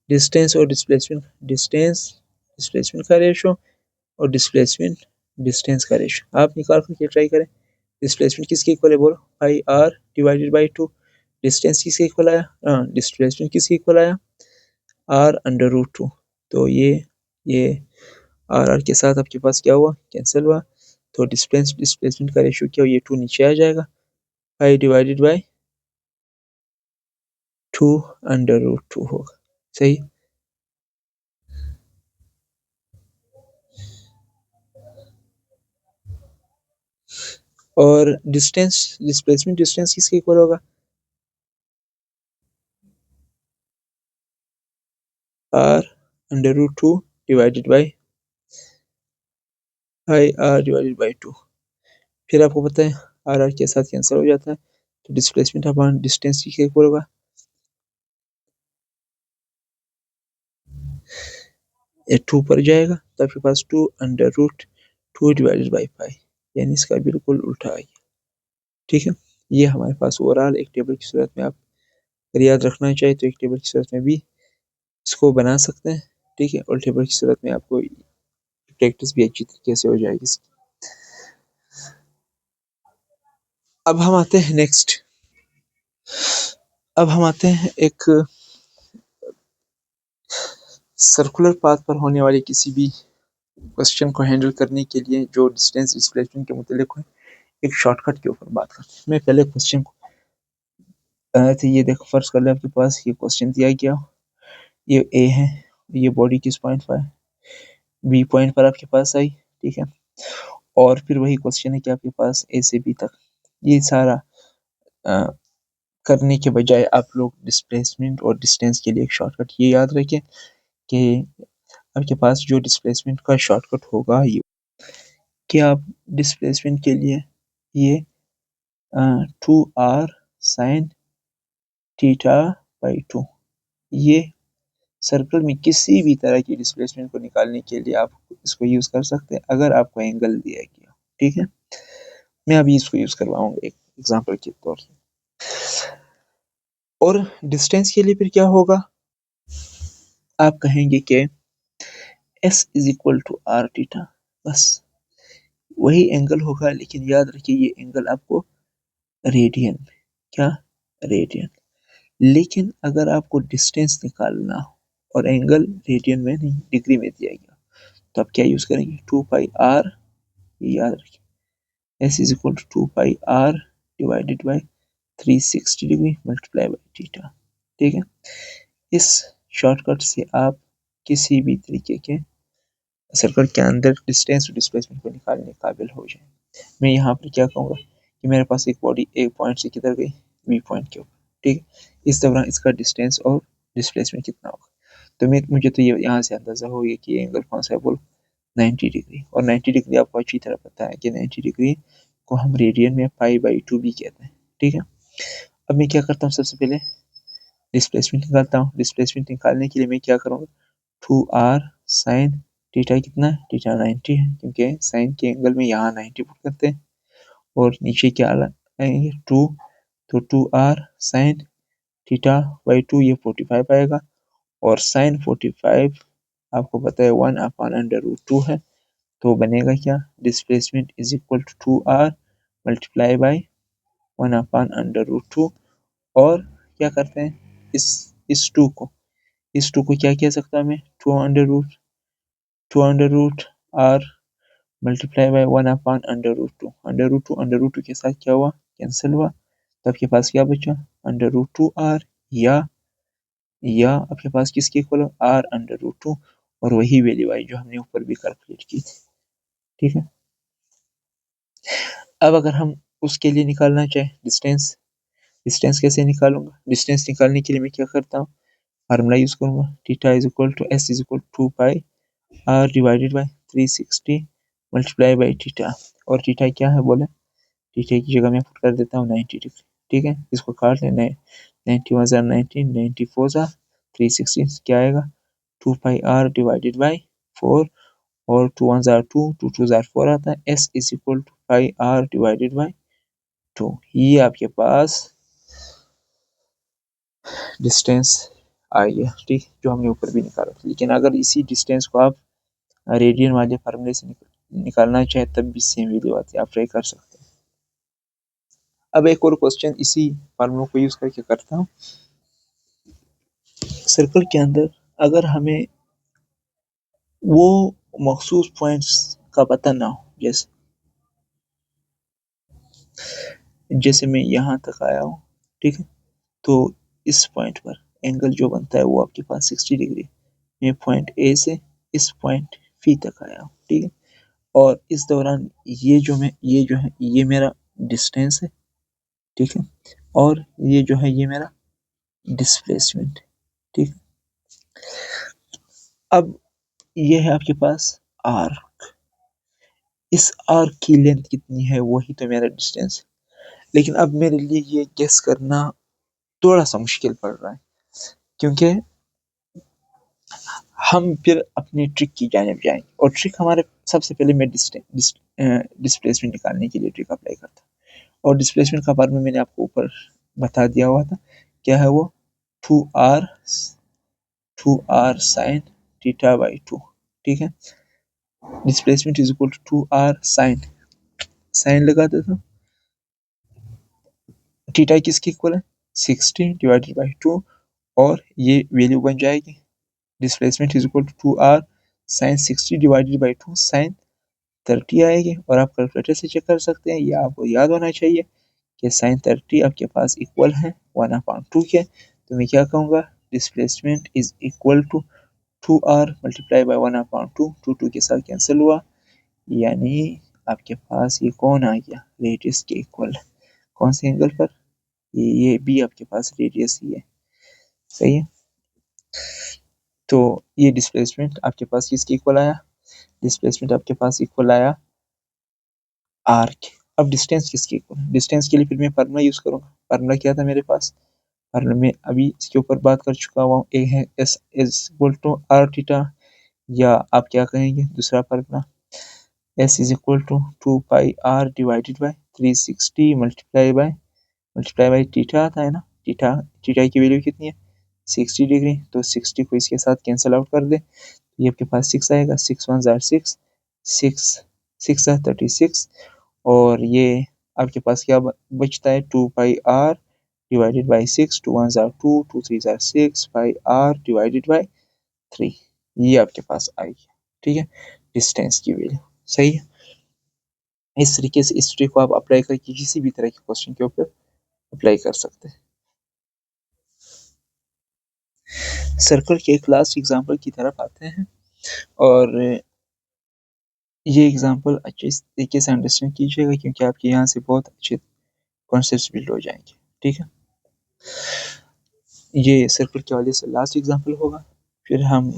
डिस्टेंस और डिस्प्लेसमेंट, डिस्टेंस डिस्प्लेसमेंट का रेशो और डिस्प्लेसमेंट डिस्टेंस का रेशो आप निकाल करके ट्राई करें। डिस्प्लेसमेंट किसके इक्वल है बोलो, पाई r डिवाइडेड बाई 2। डिस्टेंस किसके इक्वल आया, डिस्प्लेसमेंट किसके इक्वल आया, r अंडर रूट 2। तो ये आर आर के साथ आपके पास क्या हुआ, कैंसिल हुआ, तो डिस्प्लेसमेंट का रेशियो क्या हो, ये 2 नीचे आ जाएगा, pi divided by 2 under root 2 होगा। सही, और डिस्प्लेसमेंट डिस्टेंस किसके इक्वल होगा, are under root 2 divided by pi are divided by 2। फिर आपको पता है आर आर के साथ कैंसिल हो जाता है, तो डिस्प्लेसमेंट अपॉन डिस्टेंस किसके इक्वल होगा, ये 2 पर जाएगा तो आपके पास 2 under root 2 divided by pi, यानी इसका बिल्कुल उल्टा आ गया। ठीक है, ये हमारे पास ओवरऑल एक टेबल की सूरत में आप अगर याद रखना चाहिए तो एक टेबल की सूरत में भी इसको बना सकते हैं। ठीक है, और टेबल की सूरत में आपको प्रैक्टिस भी अच्छी तरीके से हो जाएगी इसकी। अब हम आते हैं नेक्स्ट, अब हम आते हैं एक सर्कुलर पाथ पर होने वाले किसी भी क्वेश्चन को हैंडल करने के लिए जो डिस्टेंस डिस्प्लेसमेंट के मुतालिक है, एक शॉर्टकट के ऊपर बात करते हैं। मैं पहले क्वेश्चन को तो ये देखो, फर्स्ट कर ले आपके पास ये क्वेश्चन दिया गया, ये ए है, ये बॉडी किस पॉइंट पर है, बी पॉइंट पर आपके पास आई। ठीक है, और फिर वही क्वेश्चन है कि आपके पास ए से बी तक, ये सारा करने के बजाय आप लोग डिस्प्लेसमेंट और डिस्टेंस के लिए एक शॉर्टकट ये याद रखें कि आपके पास जो डिस्प्लेसमेंट का शॉर्टकट होगा ये कि आप डिस्प्लेसमेंट के लिए ये 2r साइन थीटा बाई 2, ये सर्कल में किसी भी तरह की डिस्प्लेसमेंट को निकालने के लिए आप इसको यूज़ कर सकते हैं अगर आपको एंगल दिया गया। ठीक है, मैं अभी इसको यूज़ करवाऊंगा एक एग्जांपल के तौर पर। और डिस्टेंस के लिए फिर क्या होगा, आप कहेंगे कि s is equal to are theta, बस वही एंगल होगा, लेकिन याद रखिए ये एंगल आपको रेडियन में, क्या रेडियन, लेकिन अगर आपको डिस्टेंस निकालना हो और एंगल रेडियन में नहीं डिग्री में दिया गया तो आप क्या यूज करेंगे, 2 पाई आर, याद रखिए s is equal to 2 pi are divided by 360 degree multiply by theta. ठीक है, इस शॉर्टकट से आप किसी भी तरीके के सर्कल के अंदर डिस्टेंस और डिस्प्लेसमेंट को निकालने के काबिल हो जाए। मैं यहाँ पर क्या कहूँगा कि मेरे पास एक बॉडी एक पॉइंट से किधर गई, बी पॉइंट के ऊपर, ठीक है। इस दौरान इसका डिस्टेंस और डिस्प्लेसमेंट कितना होगा, तो मुझे तो ये यहाँ से अंदाज़ा हो गया कि ये एंगल कौन सा है, बोलो 90 डिग्री। और 90 डिग्री आपको अच्छी तरह पता है कि 90 डिग्री को हम रेडियन में π/2 भी कहते हैं, ठीक है। अब मैं क्या करता हूँ, सबसे पहले डिस्प्लेसमेंट निकालता हूँ। डिस्प्लेसमेंट निकालने के लिए मैं क्या करूँगा, 2r साइन थीटा कितना है, थीटा 90 है, क्योंकि साइन के एंगल में यहाँ 90 पुट करते हैं। और नीचे क्या आएंगे 2, तो 2r साइन थीटा/2 ये 45 आएगा। और साइन 45 आपको पता है 1/√2 है, तो बनेगा क्या, displacement is equal to 2r multiply by 1/√2। और क्या करते हैं, इस 2 को क्या कह सकता हूँ मैं, 2 under root r multiply by 1/√2। Under root two के साथ क्या हुआ, कैंसिल हुआ, तो आपके पास क्या बचा, अंडर रूट 2r, या आपके पास किसके इक्वल, r अंडर रूट 2, और वही वैल्यू आई जो हमने ऊपर भी कैलकुलेट की थी, ठीक है। अब अगर हम उसके लिए निकालना चाहे डिस्टेंस, डिस्टेंस कैसे निकालूंगा, डिस्टेंस निकालने के लिए मैं क्या करता हूँ, फार्मूला यूज करूंगा, theta is equal to s is equal to 2 r divided by 360 multiply by theta. और थीटा क्या है बोले, थीटा की जगह मैं पुट कर देता हूँ 90 डिग्री, ठीक है। इसको काट लेना है, 90 * 90 94 360 क्या आएगा, 2 r डिवाइडेड बाई 4, और 2 1 2, 2 2 4 आता है, s is equal to 5r divided by 2। ये आपके पास डिस्टेंस आ गया, ठीक, जो हमने ऊपर भी निकाला था। लेकिन अगर इसी डिस्टेंस को आप रेडियन वाले फार्मूले से निकालना चाहे तब भी सेम वैल्यू आती है, आप ट्राई कर सकते हैं। अब एक और क्वेश्चन इसी फार्मूला को यूज करके करता हूँ। सर्कल के अंदर अगर हमें वो मखसूस पॉइंट्स का पता ना हो, जैसे मैं यहाँ तक आया हूँ, ठीक है, तो इस पॉइंट पर एंगल जो बनता है वो आपके पास 60 डिग्री, मैं पॉइंट ए से इस पॉइंट फी तक आया हूँ, ठीक है। और इस दौरान ये जो है ये मेरा डिस्टेंस है, ठीक है, और ये जो है ये मेरा डिस्प्लेसमेंट, ठीक है। अब ये है आपके पास आर, इस आर की लेंथ कितनी है वही तो मेरा डिस्टेंस है। लेकिन अब मेरे लिए ये गेस करना थोड़ा सा मुश्किल पड़ रहा है, क्योंकि हम फिर अपनी ट्रिक की जानिब जाएंगे। और ट्रिक हमारे, सबसे पहले मैं डिस्प्लेसमेंट निकालने के लिए ट्रिक अप्लाई करता हूँ। और डिस्प्लेसमेंट का फार्मूला मैंने आपको ऊपर बता दिया हुआ था, क्या है वो, 2r 2r साइन थीटा/2, ठीक है। Displacement is equal to 2r sine लगा देता हूँ, थीटा किसके इक्वल है, 60 डिवाइडेड बाई 2, और ये वैल्यू बन जाएगी, displacement is equal to 2r sine 60 divided by 2 sine 30 आएगी। और आप कैलकुलेटर से चेक कर सकते हैं, या आपको याद होना चाहिए कि साइन 30 आपके पास इक्वल है 1/2 के। तो मैं क्या कहूँगा, displacement is equal to 2r multiply by 1/2, 2 के साथ कैंसिल हुआ, यानी आपके पास ये कौन आ गया, रेडियस के इक्वल। कौन से एंगल पर, ये भी आपके पास रेडियस ही है, सही है। तो ये डिस्प्लेसमेंट आपके पास किसके इक्वल आया, डिस्प्लेसमेंट आपके पास इक्वल आया आर के। अब डिस्टेंस किसके इक्वल, डिस्टेंस के लिए फिर मैं फार्मूला यूज करूंगा। फार्मूला क्या था मेरे पास, फार्मूला में अभी इसके ऊपर बात कर चुका हुआ हूँ, एक है s is equal to are theta, या आप क्या कहेंगे दूसरा formula, s is equal to 2 πr divided by 360 multiply by theta आता है ना, थीटा थीटा की वैल्यू कितनी है 60 डिग्री, तो 60 को इसके साथ कैंसिल आउट कर दे, ये आपके पास 6 आएगा, 6 1 6 6 6 36, और ये आपके पास क्या बचता है, 2 πr divided by 6, 2 1 2, 2 3 6 πr divided by 3, ये आपके पास आएगी, ठीक है, डिस्टेंस की वैल्यू, सही है। इस तरीके से इस ट्रिक को आप अप्लाई करके किसी भी तरह के क्वेश्चन के ऊपर अप्लाई कर सकते हैं। सर्कल के एक लास्ट एग्जांपल की तरफ आते हैं, और ये एग्जांपल अच्छे तरीके से अंडरस्टैंड कीजिएगा क्योंकि आपके यहाँ से बहुत अच्छे कॉन्सेप्ट्स बिल्ड हो जाएंगे। ठीक है, ये सर्किट के हवाले से लास्ट एग्जांपल होगा, फिर हम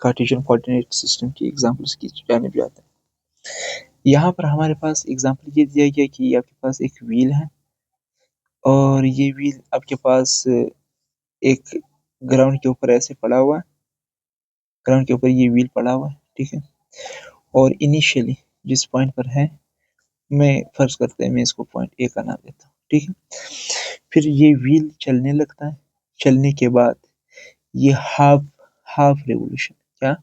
कार्टेशियन कोऑर्डिनेट सिस्टम की एग्जांपल्स की जानिब जाते हैं। यहाँ पर हमारे पास एग्जांपल ये दिया गया कि आपके पास एक व्हील है और ये व्हील आपके पास एक ग्राउंड के ऊपर ऐसे पड़ा हुआ है, ग्राउंड के ऊपर ये व्हील पड़ा हुआ है। ठीक है, और इनिशियली जिस पॉइंट पर है, मैं फर्ज करते हैं मैं इसको पॉइंट ए का नाम देता हूँ। ठीक है, फिर ये व्हील चलने लगता है, चलने के बाद ये हाफ हाफ रेवोल्यूशन, क्या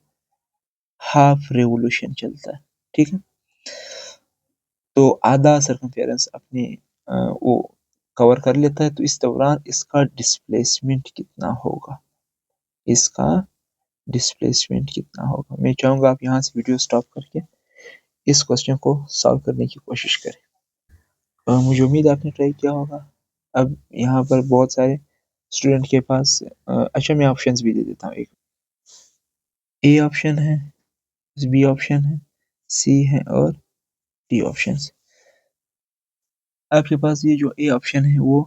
हाफ रेवोल्यूशन चलता है। ठीक है, तो आधा सर्कमफेरेंस अपने वो कवर कर लेता है, तो इस दौरान इसका डिस्प्लेसमेंट कितना होगा, इसका डिस्प्लेसमेंट कितना होगा। मैं चाहूँगा आप यहाँ से वीडियो स्टॉप करके इस क्वेश्चन को सॉल्व करने की कोशिश करें। मुझे उम्मीद है आपने ट्राई किया होगा। अब यहाँ पर बहुत सारे स्टूडेंट के पास अच्छा मैं ऑप्शंस भी दे देता हूँ। एक ए ऑप्शन है, बी ऑप्शन है, सी है और डी ऑप्शन। आपके पास ये जो ए ऑप्शन है वो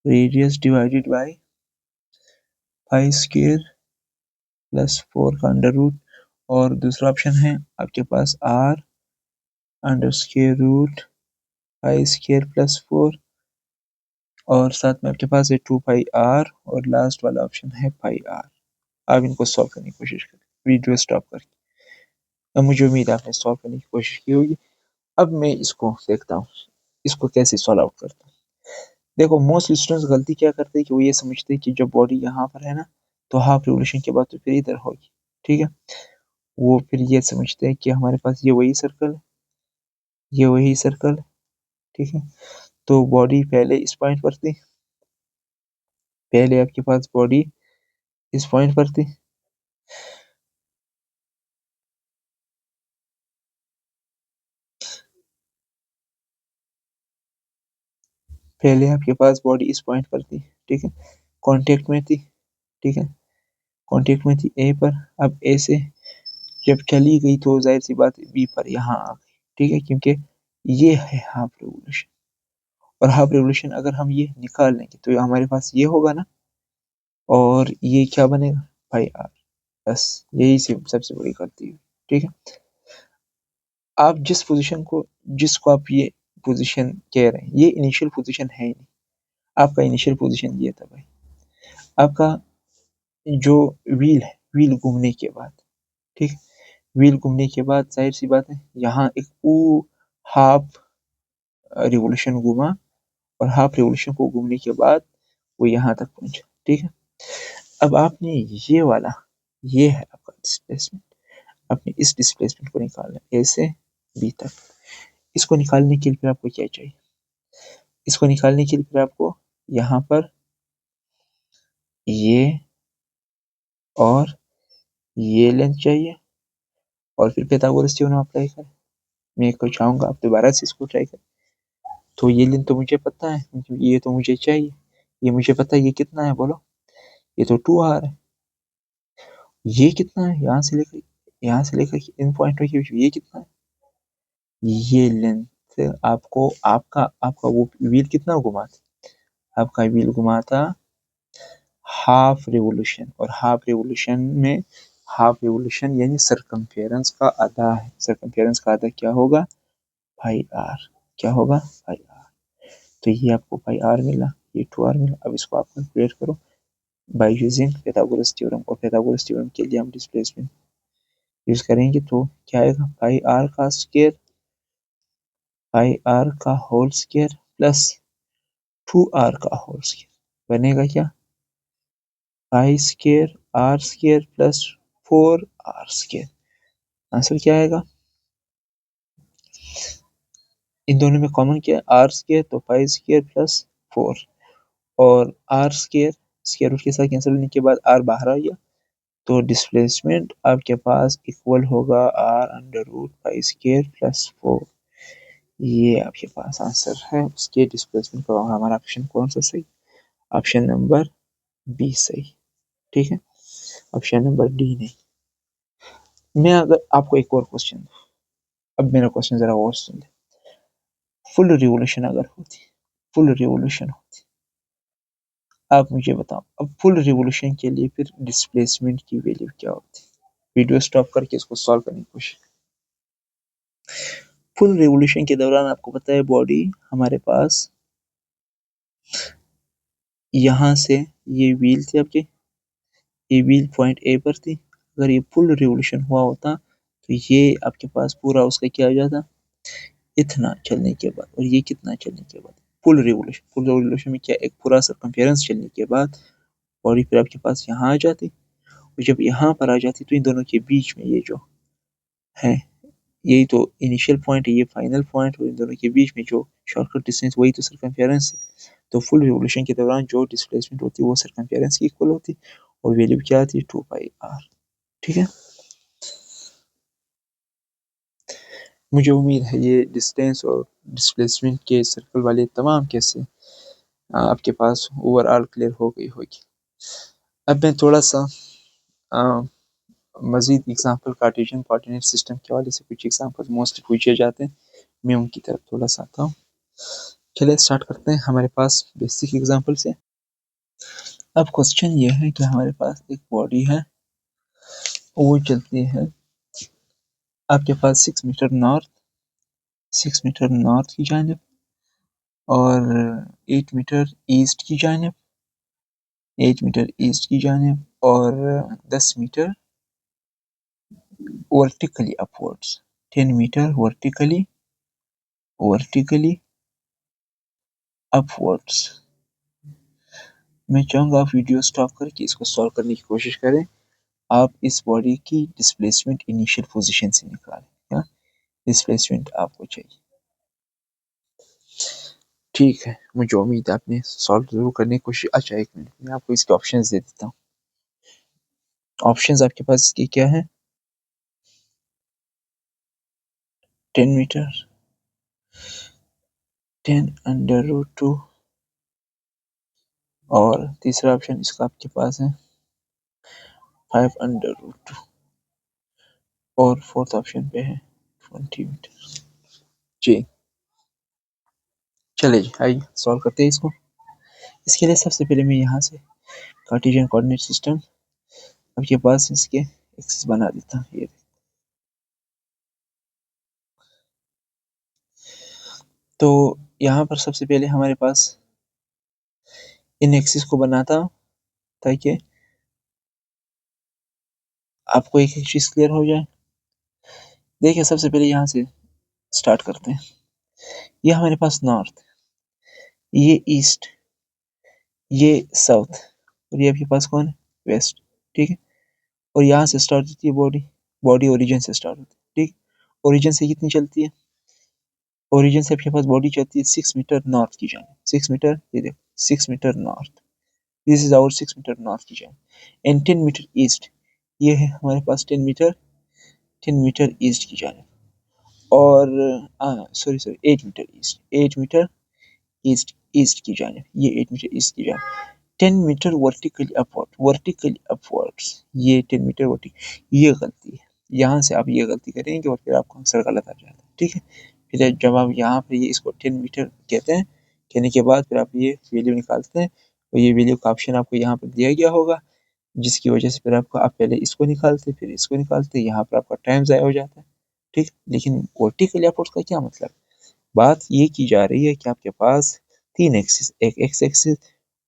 radius divided by pi square plus 4 का अंडर रूट, और दूसरा ऑप्शन है आपके पास r under square root pi square plus 4, और साथ में आपके पास है 2 पाई आर, और लास्ट वाला ऑप्शन है पाई आर। आप इनको सॉल्व करने की कोशिश करें वीडियो स्टॉप करके। अब मुझे उम्मीद है आपने सॉल्व करने की कोशिश की होगी। अब मैं इसको देखता हूँ इसको कैसे सॉल्व आउट करता हूँ। देखो मोस्ट स्टूडेंट्स गलती क्या करते हैं कि वो ये समझते हैं कि जब बॉडी यहाँ पर है ना, तो हाफ रिवोल्यूशन के बाद तो फिर इधर होगी। ठीक है, वो फिर ये समझते हैं कि हमारे पास ये वही सर्कल है, ये वही सर्कल है। ठीक है, तो बॉडी पहले इस पॉइंट पर थी, पहले आपके पास बॉडी इस पॉइंट पर थी, पहले आपके पास बॉडी इस पॉइंट पर थी। ठीक है, कांटेक्ट में थी। ठीक है, कांटेक्ट में थी ए पर। अब ए से जब चली गई तो जाहिर सी बात बी पर यहाँ आ गई। ठीक है, क्योंकि ये है हाफ रिवोल्यूशन, और हाफ रिवोल्यूशन अगर हम ये निकाल लेंगे तो हमारे पास ये होगा ना, और ये क्या बनेगा पाई आर। बस यही सबसे बड़ी गलती है। ठीक है, आप जिस पोजीशन को जिसको आप ये पोजीशन कह रहे हैं ये इनिशियल पोजीशन है ही नहीं। आपका इनिशियल पोजीशन ये था भाई, आपका जो व्हील है, व्हील घूमने के बाद, ठीक है, व्हील घूमने के बाद जाहिर सी बात है यहाँ एक हाफ रिवोल्यूशन घूमा, और हाफ रिवोल्यूशन को घूमने के बाद वो यहाँ तक पहुंचा। ठीक है, अब आपने ये वाला, ये है आपका डिस्प्लेसमेंट, आपने इस डिस्प्लेसमेंट को निकालना है ए से बी तक। इसको निकालने के लिए फिर आपको क्या चाहिए, इसको निकालने के लिए फिर आपको यहाँ पर ये और ये लेंथ चाहिए, और फिर पाइथागोरस थ्योरम अप्लाई करें। मैं को चाहूँगा आप दोबारा से इसको ट्राई करें। तो ये लेंथ तो मुझे पता है, ये तो मुझे चाहिए, ये मुझे पता है ये कितना है बोलो, ये तो 2r है। ये कितना है यहाँ से लेकर इन पॉइंटों के बीच ये कितना है, ये लेंथ आपको आपका आपका वो व्हील कितना घुमाता, आपका व्हील घुमाता हाफ रिवोल्यूशन, और हाफ रिवोल्यूशन में हाफ रिवोल्यूशन यानी सरकमफेरेंस का आधा है। सरकमफेरेंस का आधा क्या होगा पाई आर, क्या होगा पाई आर। तो ये आपको पाई आर मिला, ये 2r मिला। अब इसको आप कैलकुलेट करो बाय यूजिंग पाइथागोरस थ्योरम, और पाइथागोरस थ्योरम के लिए हम डिस्प्लेसमेंट यूज करेंगे। तो क्या आएगा पाई आर का स्क्वायर, पाई आर का होल स्क्वायर प्लस 2r का होल स्क्वायर बनेगा क्या pi square r square plus 4r square. Answer क्या आएगा, इन दोनों में कॉमन क्या है आर स्क्वायर, तो पाई स्क्वायर प्लस 4, और आर स्क्वायर स्क्वायर रूट के साथ कैंसिल होने के बाद आर बाहर आ गया, तो डिस्प्लेसमेंट आपके पास इक्वल होगा are under root pi square plus 4। ये आपके पास आंसर है उसके डिस्प्लेसमेंट का। हमारा ऑप्शन कौन सा सही, ऑप्शन नंबर बी सही। ठीक है, ऑप्शन नंबर डी नहीं। मैं अगर आपको एक और क्वेश्चन अब मेरा क्वेश्चन जरा और सुन ले। फुल रिवोल्यूशन अगर होती, फुल रिवोल्यूशन होती, आप मुझे बताओ अब फुल रिवोल्यूशन के लिए फिर डिस्प्लेसमेंट की वैल्यू क्या होती? वीडियो स्टॉप करके इसको सॉल्व करने की कोशिश। फुल रिवोल्यूशन के दौरान आपको पता है बॉडी हमारे पास यहाँ से ये व्हील थी आपके, ये व्हील पॉइंट ए पर थी। अगर ये फुल रिवोल्यूशन हुआ होता तो ये आपके पास पूरा उसका क्या हो जाता, इतना चलने के बाद, और ये कितना चलने के बाद, फुल रिवोल्यूशन। फुल रिवोल्यूशन में क्या, एक पूरा सर्कम्फेरेंस चलने के बाद बॉडी फिर आपके पास यहाँ आ जाती, और जब यहाँ पर आ जाती तो इन दोनों के बीच में ये जो है, यही तो इनिशियल पॉइंट है, ये फाइनल पॉइंट, और इन दोनों के बीच में जो शॉर्टकट डिस्टेंस वही तो सर्कम्फेरेंस है। तो फुल रिवोल्यूशन के दौरान जो डिस्प्लेसमेंट होती है वो सर्कम्फेरेंस की इक्वल होती, और वैल्यू क्या आती है 2πr। ठीक है, मुझे उम्मीद है ये डिस्टेंस और डिस्प्लेसमेंट के सर्कल वाले तमाम केसेस आपके पास ओवरऑल क्लियर हो गई होगी। अब मैं थोड़ा सा मज़ीद एग्जांपल कार्टेशियन कोऑर्डिनेट सिस्टम के हवाले से कुछ एग्जांपल्स मोस्टली पूछे जाते हैं, मैं उनकी तरफ थोड़ा सा आता हूँ। चलिए स्टार्ट करते हैं हमारे पास बेसिक एग्जांपल से। अब क्वेश्चन ये है कि हमारे पास एक बॉडी है, वो चलती है आपके पास 6 मीटर नॉर्थ, 6 मीटर नॉर्थ की जानिब, और 8 मीटर ईस्ट की जानिब, 8 मीटर ईस्ट की जानिब, और 10 metre vertically upwards, 10 metre vertically upwards. मैं चाहूँगा आप वीडियो स्टॉप करके इसको सॉल्व करने की कोशिश करें। आप इस बॉडी की डिस्प्लेसमेंट इनिशियल पोजीशन से निकालें, क्या डिस्प्लेसमेंट आपको चाहिए। ठीक है, मुझे उम्मीद है आपने सॉल्व जरूर करने की कोशिश। अच्छा एक मिनट, मैं आपको इसके ऑप्शंस दे देता हूँ। ऑप्शंस आपके पास इसके क्या है, 10 मीटर, 10√2, और तीसरा ऑप्शन इसका आपके पास है 5√2, और फोर्थ ऑप्शन पे है 20 मीटर। जी चले जी, आइए सॉल्व करते हैं इसको। इसके लिए सबसे पहले मैं यहाँ से कार्टेशियन कोऑर्डिनेट सिस्टम आपके पास इसके एक्सिस बना देता हूँ। ये तो यहाँ पर सबसे पहले हमारे पास इन एक्सिस को बनाता हूँ ताकि आपको एक एक चीज़ क्लियर हो जाए। देखिए सबसे पहले यहाँ से स्टार्ट करते हैं। ये हमारे पास नॉर्थ, ये ईस्ट, ये साउथ, और ये आपके पास कौन है, वेस्ट। ठीक है, और यहाँ से स्टार्ट होती है बॉडी, बॉडी ओरिजिन से स्टार्ट होती है। ठीक, ओरिजिन से कितनी चलती है, ओरिजिन से आपके पास बॉडी चलती है 6 मीटर नॉर्थ की जानिब, 6 मीटर, ये देखो 6 metre north, this is our 6 metre north की जानिब, एंड 10 मीटर ईस्ट, ये है हमारे पास 10 मीटर, 10 मीटर ईस्ट की जानिब, और sorry sorry 8 metre east, 8 metre east, east की जानिब, ये 8 मीटर ईस्ट की जानिब, 10 metre vertically upward, vertically upwards, ये 10 मीटर वर्टिकल, ये गलती है। यहाँ से आप ये गलती करेंगे और फिर आपका आंसर गलत आ जाता है। ठीक है, फिर जब आप यहाँ पे ये इसको 10 मीटर कहते हैं, कहने के बाद फिर आप ये वैल्यू निकालते हैं, और ये वैल्यू का ऑप्शन आपको यहाँ पर दिया गया होगा, जिसकी वजह से फिर आपको, आप पहले इसको निकालते फिर इसको निकालते, यहाँ पर आपका टाइम ज़ाया हो जाता है। ठीक, लेकिन वर्टिकली अपवर्ड्स का क्या मतलब, बात ये की जा रही है कि आपके पास तीन एक्सिस, एक एक्स एक्सिस,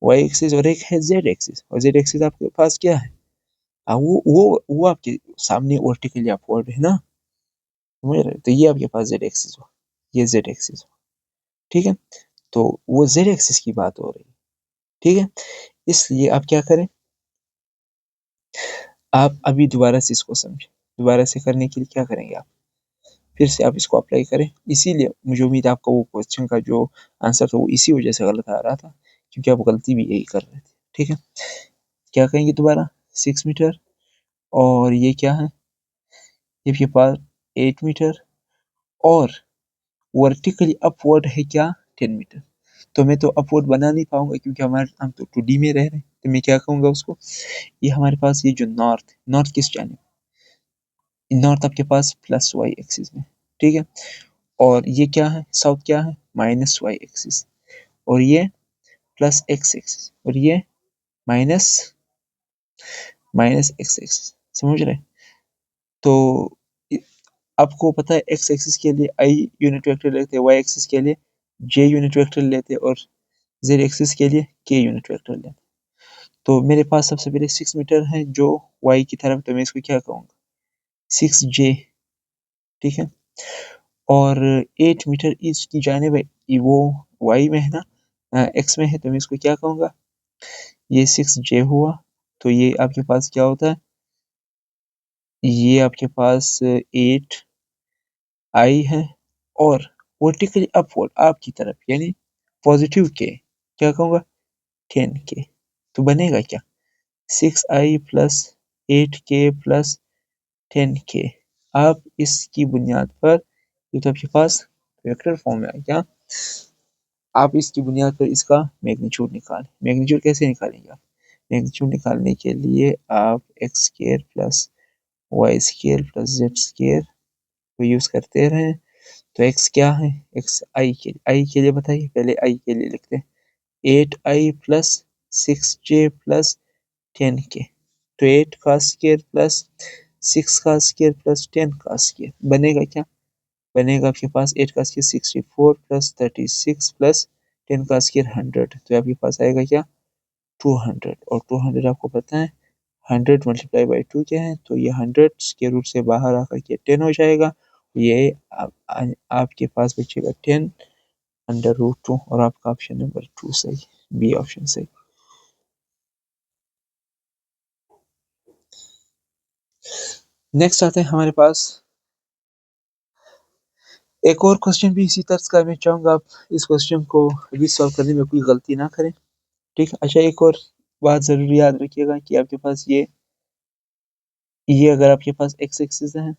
वाई एक्सिस, और एक है जेड एक्सिस, और जेड एक्सिस आपके पास क्या है, वो आपके सामने वर्टिकली अपवर्ड है ना, समझ रहे हो? तो ये आपके पास जेड एक्सिस हुआ, ये जेड एक्सिस हुआ। ठीक है, तो वो जेड एक्सिस की बात हो रही है। ठीक है, इसलिए आप क्या करें, आप अभी दोबारा से इसको समझें। दोबारा से करने के लिए क्या करेंगे आप, फिर से आप इसको अप्लाई करें। इसीलिए मुझे उम्मीद है आपका वो क्वेश्चन का जो आंसर था वो इसी वजह से गलत आ रहा था, क्योंकि आप गलती भी यही कर रहे थे। ठीक है, क्या कहेंगे दोबारा, 6 मीटर, और ये क्या है, ये आपके पास 8 मीटर, और वर्टिकली अपवर्ड है क्या, 10 मीटर। तो मैं तो अपवर्ड बना नहीं पाऊंगा क्योंकि हम तो 2D में रह रहे हैं, तो मैं क्या कहूँगा उसको, ये हमारे पास ये जो नॉर्थ, नॉर्थ किस जानिब, नॉर्थ आपके पास प्लस वाई एक्सिस में, ठीक है। और ये क्या है, साउथ क्या है, माइनस वाई एक्सिस, और ये प्लस एक्स एक्सिस, और ये माइनस माइनस एक्स एक्सिस, समझ रहे। तो इ- आपको पता है एक्स एक्सिस के लिए आई यूनिट वेक्टर लेते हैं, वाई एक्सिस के लिए जे यूनिट वेक्टर लेते हैं, और जेड एक्सिस के लिए के यूनिट वेक्टर लेते हैं। तो मेरे पास सबसे पहले 6 मीटर है जो वाई की तरफ, तो मैं इसको क्या कहूँगा, 6J, ठीक है। और 8 मीटर ईस्ट की जानिब है, वो वाई में है ना, एक्स में है, तो मैं इसको क्या कहूँगा, ये 6J हुआ। तो ये आपके पास क्या होता है, ये आपके पास 8I है, और वर्टिकली अपवर्ड आपकी तरफ, यानी पॉजिटिव के, क्या कहूँगा, 10K। तो बनेगा क्या, 6I plus 8K plus 10K। आप इसकी बुनियाद पर, ये तो आपके पास वेक्टर फॉर्म में आ गया, आप इसकी बुनियाद पर इसका मैग्नीट्यूड निकालें। मैग्नीट्यूड कैसे निकालेंगे आप, मैग्नीट्यूड निकालने के लिए आप x square plus Y square plus z square को यूज़ करते रहें। तो एक्स क्या है, एक्स आई के लिए बताइए, पहले आई के लिए लिखते हैं, 8I plus 6J plus 10K। तो 8 का स्क्वायर प्लस 6 का स्क्वायर प्लस 10 का स्क्वायर बनेगा क्या, बनेगा आपके पास 8 का स्क्वायर 64 प्लस 36 प्लस 10 का स्क्वायर 100। तो आपके पास आएगा क्या, 200। और 200 आपको पता है 100 मल्टीप्लाई बाई 2 क्या है, तो ये 100 के रूट से बाहर आकर के 10 हो जाएगा। ये आपके पास बचेगा 10 अंडर रूट 2, और आपका ऑप्शन नंबर 2 सही, बी ऑप्शन सही। नेक्स्ट आते हैं हमारे पास एक और क्वेश्चन भी इसी तर्ज का। मैं चाहूँगा आप इस क्वेश्चन को अभी सॉल्व करने में कोई गलती ना करें, ठीक है। अच्छा, एक और बात ज़रूर याद रखिएगा कि आपके पास ये अगर आपके पास एक्स एक्सिस है,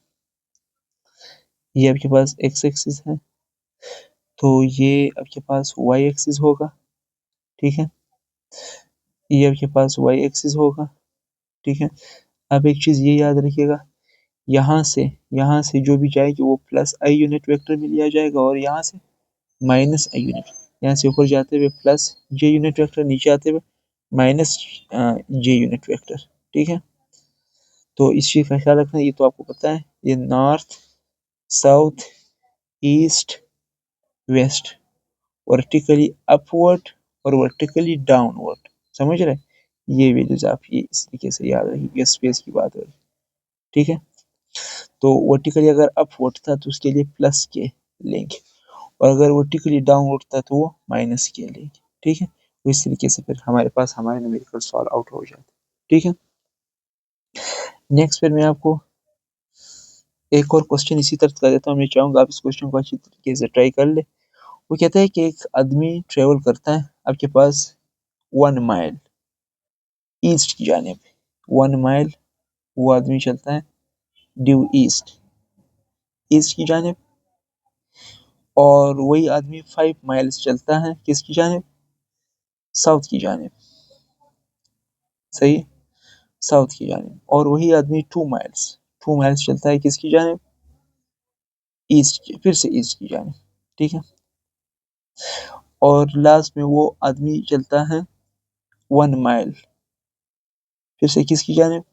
ये आपके पास एक्स एक्सिस है, तो ये आपके पास वाई एक्सिस होगा, ठीक है। ये आपके पास वाई एक्सिस होगा, ठीक है। अब एक चीज़ ये याद रखिएगा, यहाँ से जो भी जाएगी वो प्लस आई यूनिट वेक्टर में लिया जाएगा, और यहाँ से माइनस आई यूनिट, यहाँ से ऊपर जाते हुए प्लस जे यूनिट वेक्टर, नीचे आते हुए माइनस जे यूनिट वेक्टर, ठीक है। तो इस चीज़ का ख्याल रखना, ये तो आपको पता है, ये north south east west, vertically upward और वर्टिकली डाउनवर्ड, समझ रहे हैं। ये वैल्यूज आप ये इस तरीके से याद रखिए, स्पेस की बात हो रही, ठीक है। तो वर्टिकली अगर अपवर्ड था तो उसके लिए प्लस के लेंगे, और अगर वर्टिकली डाउनवर्ड था तो वो माइनस के लेंगे, ठीक है। तो इस तरीके से फिर हमारे पास हमारे न्यूमेरिकल सॉल्व आउट हो जाते हैं, ठीक है। नेक्स्ट फिर मैं आपको एक और क्वेश्चन इसी तरह का देता हूँ। मैं चाहूँगा आप इस क्वेश्चन को अच्छी तरीके से ट्राई कर ले। वो कहता है कि एक आदमी ट्रेवल करता है आपके पास 1 माइल ईस्ट की जानिब, 1 माइल वो आदमी चलता है ड्यू ईस्ट, ईस्ट की जानिब, और वही आदमी 5 माइल्स चलता है किसकी जानिब, साउथ की जानिब, सही, साउथ की जानिब। और वही आदमी 2 माइल्स चलता है किसकी जानिब, ईस्ट की, फिर से ईस्ट की जानिब, ठीक है। और लास्ट में वो आदमी चलता है 1 माइल, फिर से किसकी जानिब,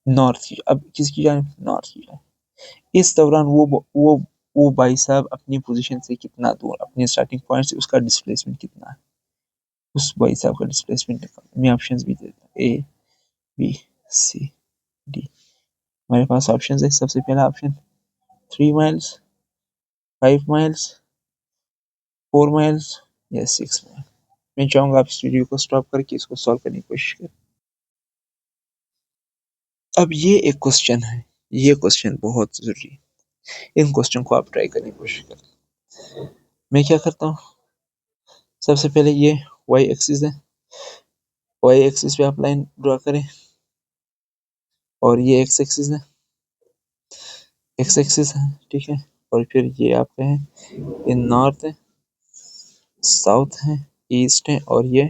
नॉर्थ की, अब किसकी जानिब, नॉर्थ की जानिब। इस दौरान वो भाई साहब अपनी पोजीशन से कितना दूर, अपने स्टार्टिंग पॉइंट से उसका डिस्प्लेसमेंट कितना है, उस भाई साहब का डिस्प्लेसमेंट निकालना। मैं ऑप्शंस भी देता हूँ, ए बी सी डी। हमारे पास ऑप्शंस है, सबसे पहला ऑप्शन 3 माइल्स, 5 माइल्स, 4 माइल्स या 6 माइल। मैं चाहूँगा आप इस वीडियो को स्टॉप करके इसको सॉल्व करने की कोशिश करें। अब ये एक क्वेश्चन है, ये क्वेश्चन बहुत ज़रूरी है, इन क्वेश्चन को आप ट्राई करने की कोशिश करें। मैं क्या करता हूँ, सबसे पहले ये वाई एक्सिस है, वाई एक्सिस पे आप लाइन ड्रा करें, और ये एक्स एक्सिस है, एक्स एक्सिस है, ठीक है। और फिर ये आपका है, ये नॉर्थ है, साउथ है, ईस्ट है, और ये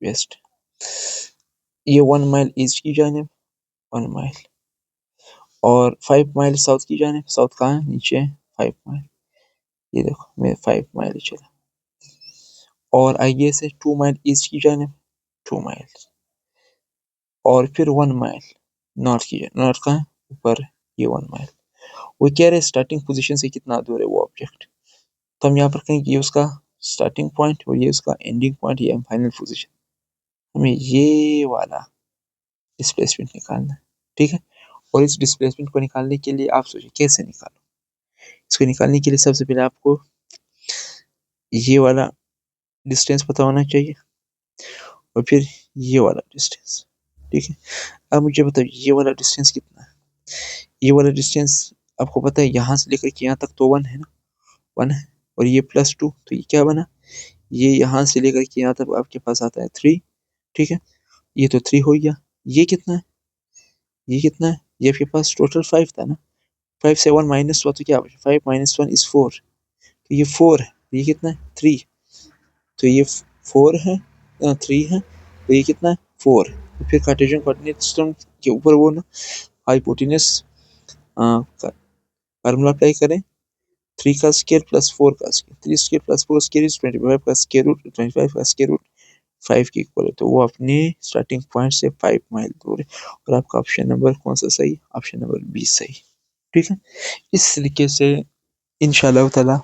वेस्ट। ये 1 माइल ईस्ट की जानिब, 1 माइल, और 5 माइल साउथ की जानिब, साउथ कहाँ है, नीचे है 5 माइल, ये देखो मैं 5 माइल चला। और आगे से 2 माइल ईस्ट की जानिब, 2 माइल, और फिर 1 माइल नॉर्थ की जानिब, नॉर्थ कहाँ है, ऊपर, ये 1 माइल। वो कह रहे स्टार्टिंग पोजीशन से कितना दूर है वो ऑब्जेक्ट, तो हम यहाँ पर कहेंगे ये उसका स्टार्टिंग पॉइंट और ये उसका एंडिंग पॉइंट, ये फाइनल पोजीशन। हमें ये वाला डिस्प्लेसमेंट निकालना है, ठीक है। और इस डिस्प्लेसमेंट को निकालने के लिए आप सोचिए कैसे निकालो। इसको निकालने के लिए सबसे पहले आपको ये वाला डिस्टेंस पता होना चाहिए और फिर ये वाला डिस्टेंस, ठीक है। अब मुझे बताओ ये वाला डिस्टेंस कितना है। ये वाला डिस्टेंस आपको पता है यहाँ से लेकर के यहाँ तक तो 1 है ना, 1 है, और ये +2, तो ये क्या बना, ये यहाँ से लेकर के यहाँ तक आपके पास आता है 3, ठीक है। ये तो 3 हो गया। ये कितना है, ये कितना है, ये आपके पास टोटल 5 था ना, 5 से 1 माइनस हुआ तो क्या बचा, 5 माइनस 1 इज 4, तो ये 4 है, ये कितना है 3, तो ये 4 है, 3 है, तो ये कितना है 4। तो फिर कार्टेशियन कोऑर्डिनेट सिस्टम के ऊपर वो ना हाइपोटेनस फार्मूला अप्लाई करें, 3 का स्क्वायर प्लस 4 का square, 3 square plus 4 square is 25 का स्क्वायर रूट, 25 का स्क्वायर रूट 5 के इक्वल है, तो वो अपने स्टार्टिंग पॉइंट से 5 माइल दूर है। और आपका ऑप्शन नंबर कौन सा सही, ऑप्शन नंबर 20 सही, ठीक है। इस तरीके से इंशाल्लाह ताला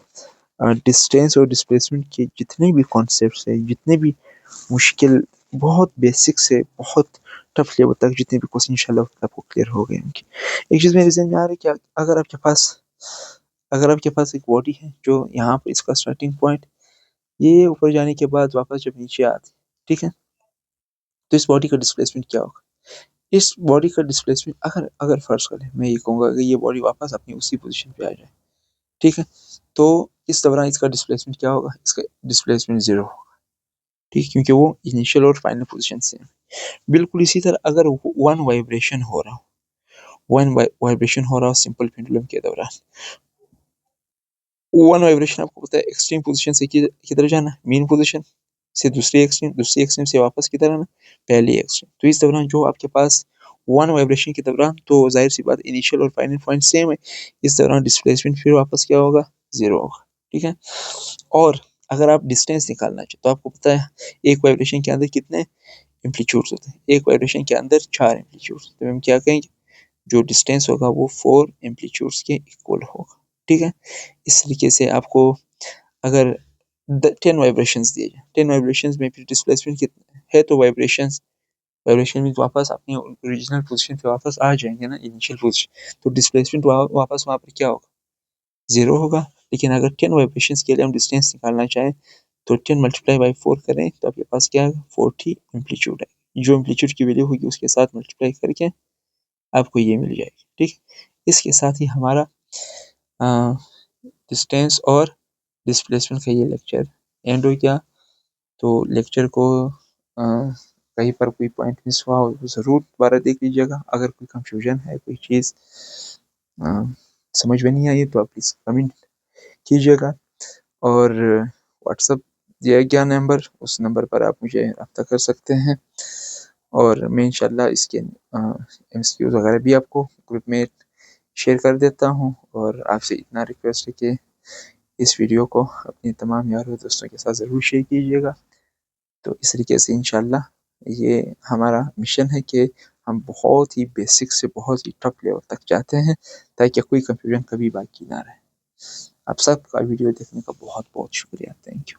डिस्टेंस और डिस्प्लेसमेंट के जितने भी कॉन्सेप्ट्स हैं, जितने भी मुश्किल, बहुत बेसिक से बहुत टफ लेवल तक जितने भी क्वेश्चन इंशाल्लाह आपको क्लियर हो गए होंगे। एक चीज़ मेरे ज़हन में आ रही है कि अगर आपके पास एक बॉडी है जो यहाँ पर इसका स्टार्टिंग पॉइंट, ये ऊपर जाने के बाद वापस जब नीचे आती, ठीक है, तो इस बॉडी का डिस्प्लेसमेंट क्या होगा। इस बॉडी का डिस्प्लेसमेंट अगर अगर फर्ज करें, मैं ये कहूँगा कि ये बॉडी वापस अपनी उसी पोजीशन पे आ जाए, ठीक है, तो इस दौरान इसका डिस्प्लेसमेंट क्या होगा, इसका डिस्प्लेसमेंट 0 होगा, ठीक, क्योंकि वो इनिशियल और फाइनल पोजीशन से है। बिल्कुल इसी तरह अगर वन वाइब्रेशन हो रहा हो, वाइब्रेशन हो रहा हो सिंपल पेंडुलम के दौरान, वन वाइब्रेशन आपको पता है एक्सट्रीम पोजीशन से किधर जाना, मीन पोजीशन से दूसरी एक्सट्रीम से वापस किधर आना, पहली एक्सट्रीम। तो इस दौरान जो आपके पास वन वाइब्रेशन के दौरान, तो जाहिर सी बात इनिशियल और फाइनल पॉइंट सेम है, इस दौरान डिस्प्लेसमेंट फिर वापस क्या होगा, 0 होगा, ठीक है। और अगर आप डिस्टेंस निकालना चाहे तो आपको पता है एक वाइब्रेशन के अंदर कितने एम्पलीट्यूड्स होते हैं, एक वाइब्रेशन के अंदर 4 एम्पलीट्यूड्स, तो हम क्या कहेंगे, जो डिस्टेंस होगा वो 4 एम्पलीट्यूड्स के इक्वल होगा, ठीक है। इस तरीके से आपको अगर 10 वाइब्रेशंस दिए जाए, 10 वाइब्रेशंस में फिर डिस्प्लेसमेंट कितना है, तो वाइब्रेशन में वापस अपनी ओरिजिनल पोजीशन पे वापस आ जाएंगे ना, इनिशियल पोजीशन, तो डिस्प्लेसमेंट वापस वहाँ पर क्या होगा, 0 होगा। लेकिन अगर 10 वाइब्रेशंस के लिए हम डिस्टेंस निकालना चाहें तो 10 मल्टीप्लाई बाई 4 करें तो आपके पास क्या है, 40 एम्पलीट्यूड है। जो एम्पलीट्यूड की वैल्यू होगी उसके साथ मल्टीप्लाई करके आपको ये मिल जाएगी, ठीक। इसके साथ ही हमारा डिस्टेंस और डिस्प्लेसमेंट का ये लेक्चर एंड हो गया। तो लेक्चर को कहीं पर कोई पॉइंट मिस हुआ हो तो ज़रूर दोबारा देख लीजिएगा। अगर कोई कंफ्यूजन है, कोई चीज़ समझ में नहीं आई तो आप प्लीज़ कमेंट कीजिएगा। और व्हाट्सअप दिया गया नंबर, उस नंबर पर आप मुझे रब्ता कर सकते हैं और मैं इंशाल्लाह इसके MCQs वगैरह भी आपको ग्रुप में शेयर कर देता हूँ। और आपसे इतना रिक्वेस्ट है कि इस वीडियो को अपने तमाम यार और दोस्तों के साथ ज़रूर शेयर कीजिएगा। तो इस तरीके से इंशाल्लाह ये हमारा मिशन है कि हम बहुत ही बेसिक से बहुत ही टॉप लेवल तक जाते हैं ताकि कोई कंफ्यूजन कभी बाकी ना रहे। आप सबका वीडियो देखने का बहुत बहुत शुक्रिया, थैंक यू।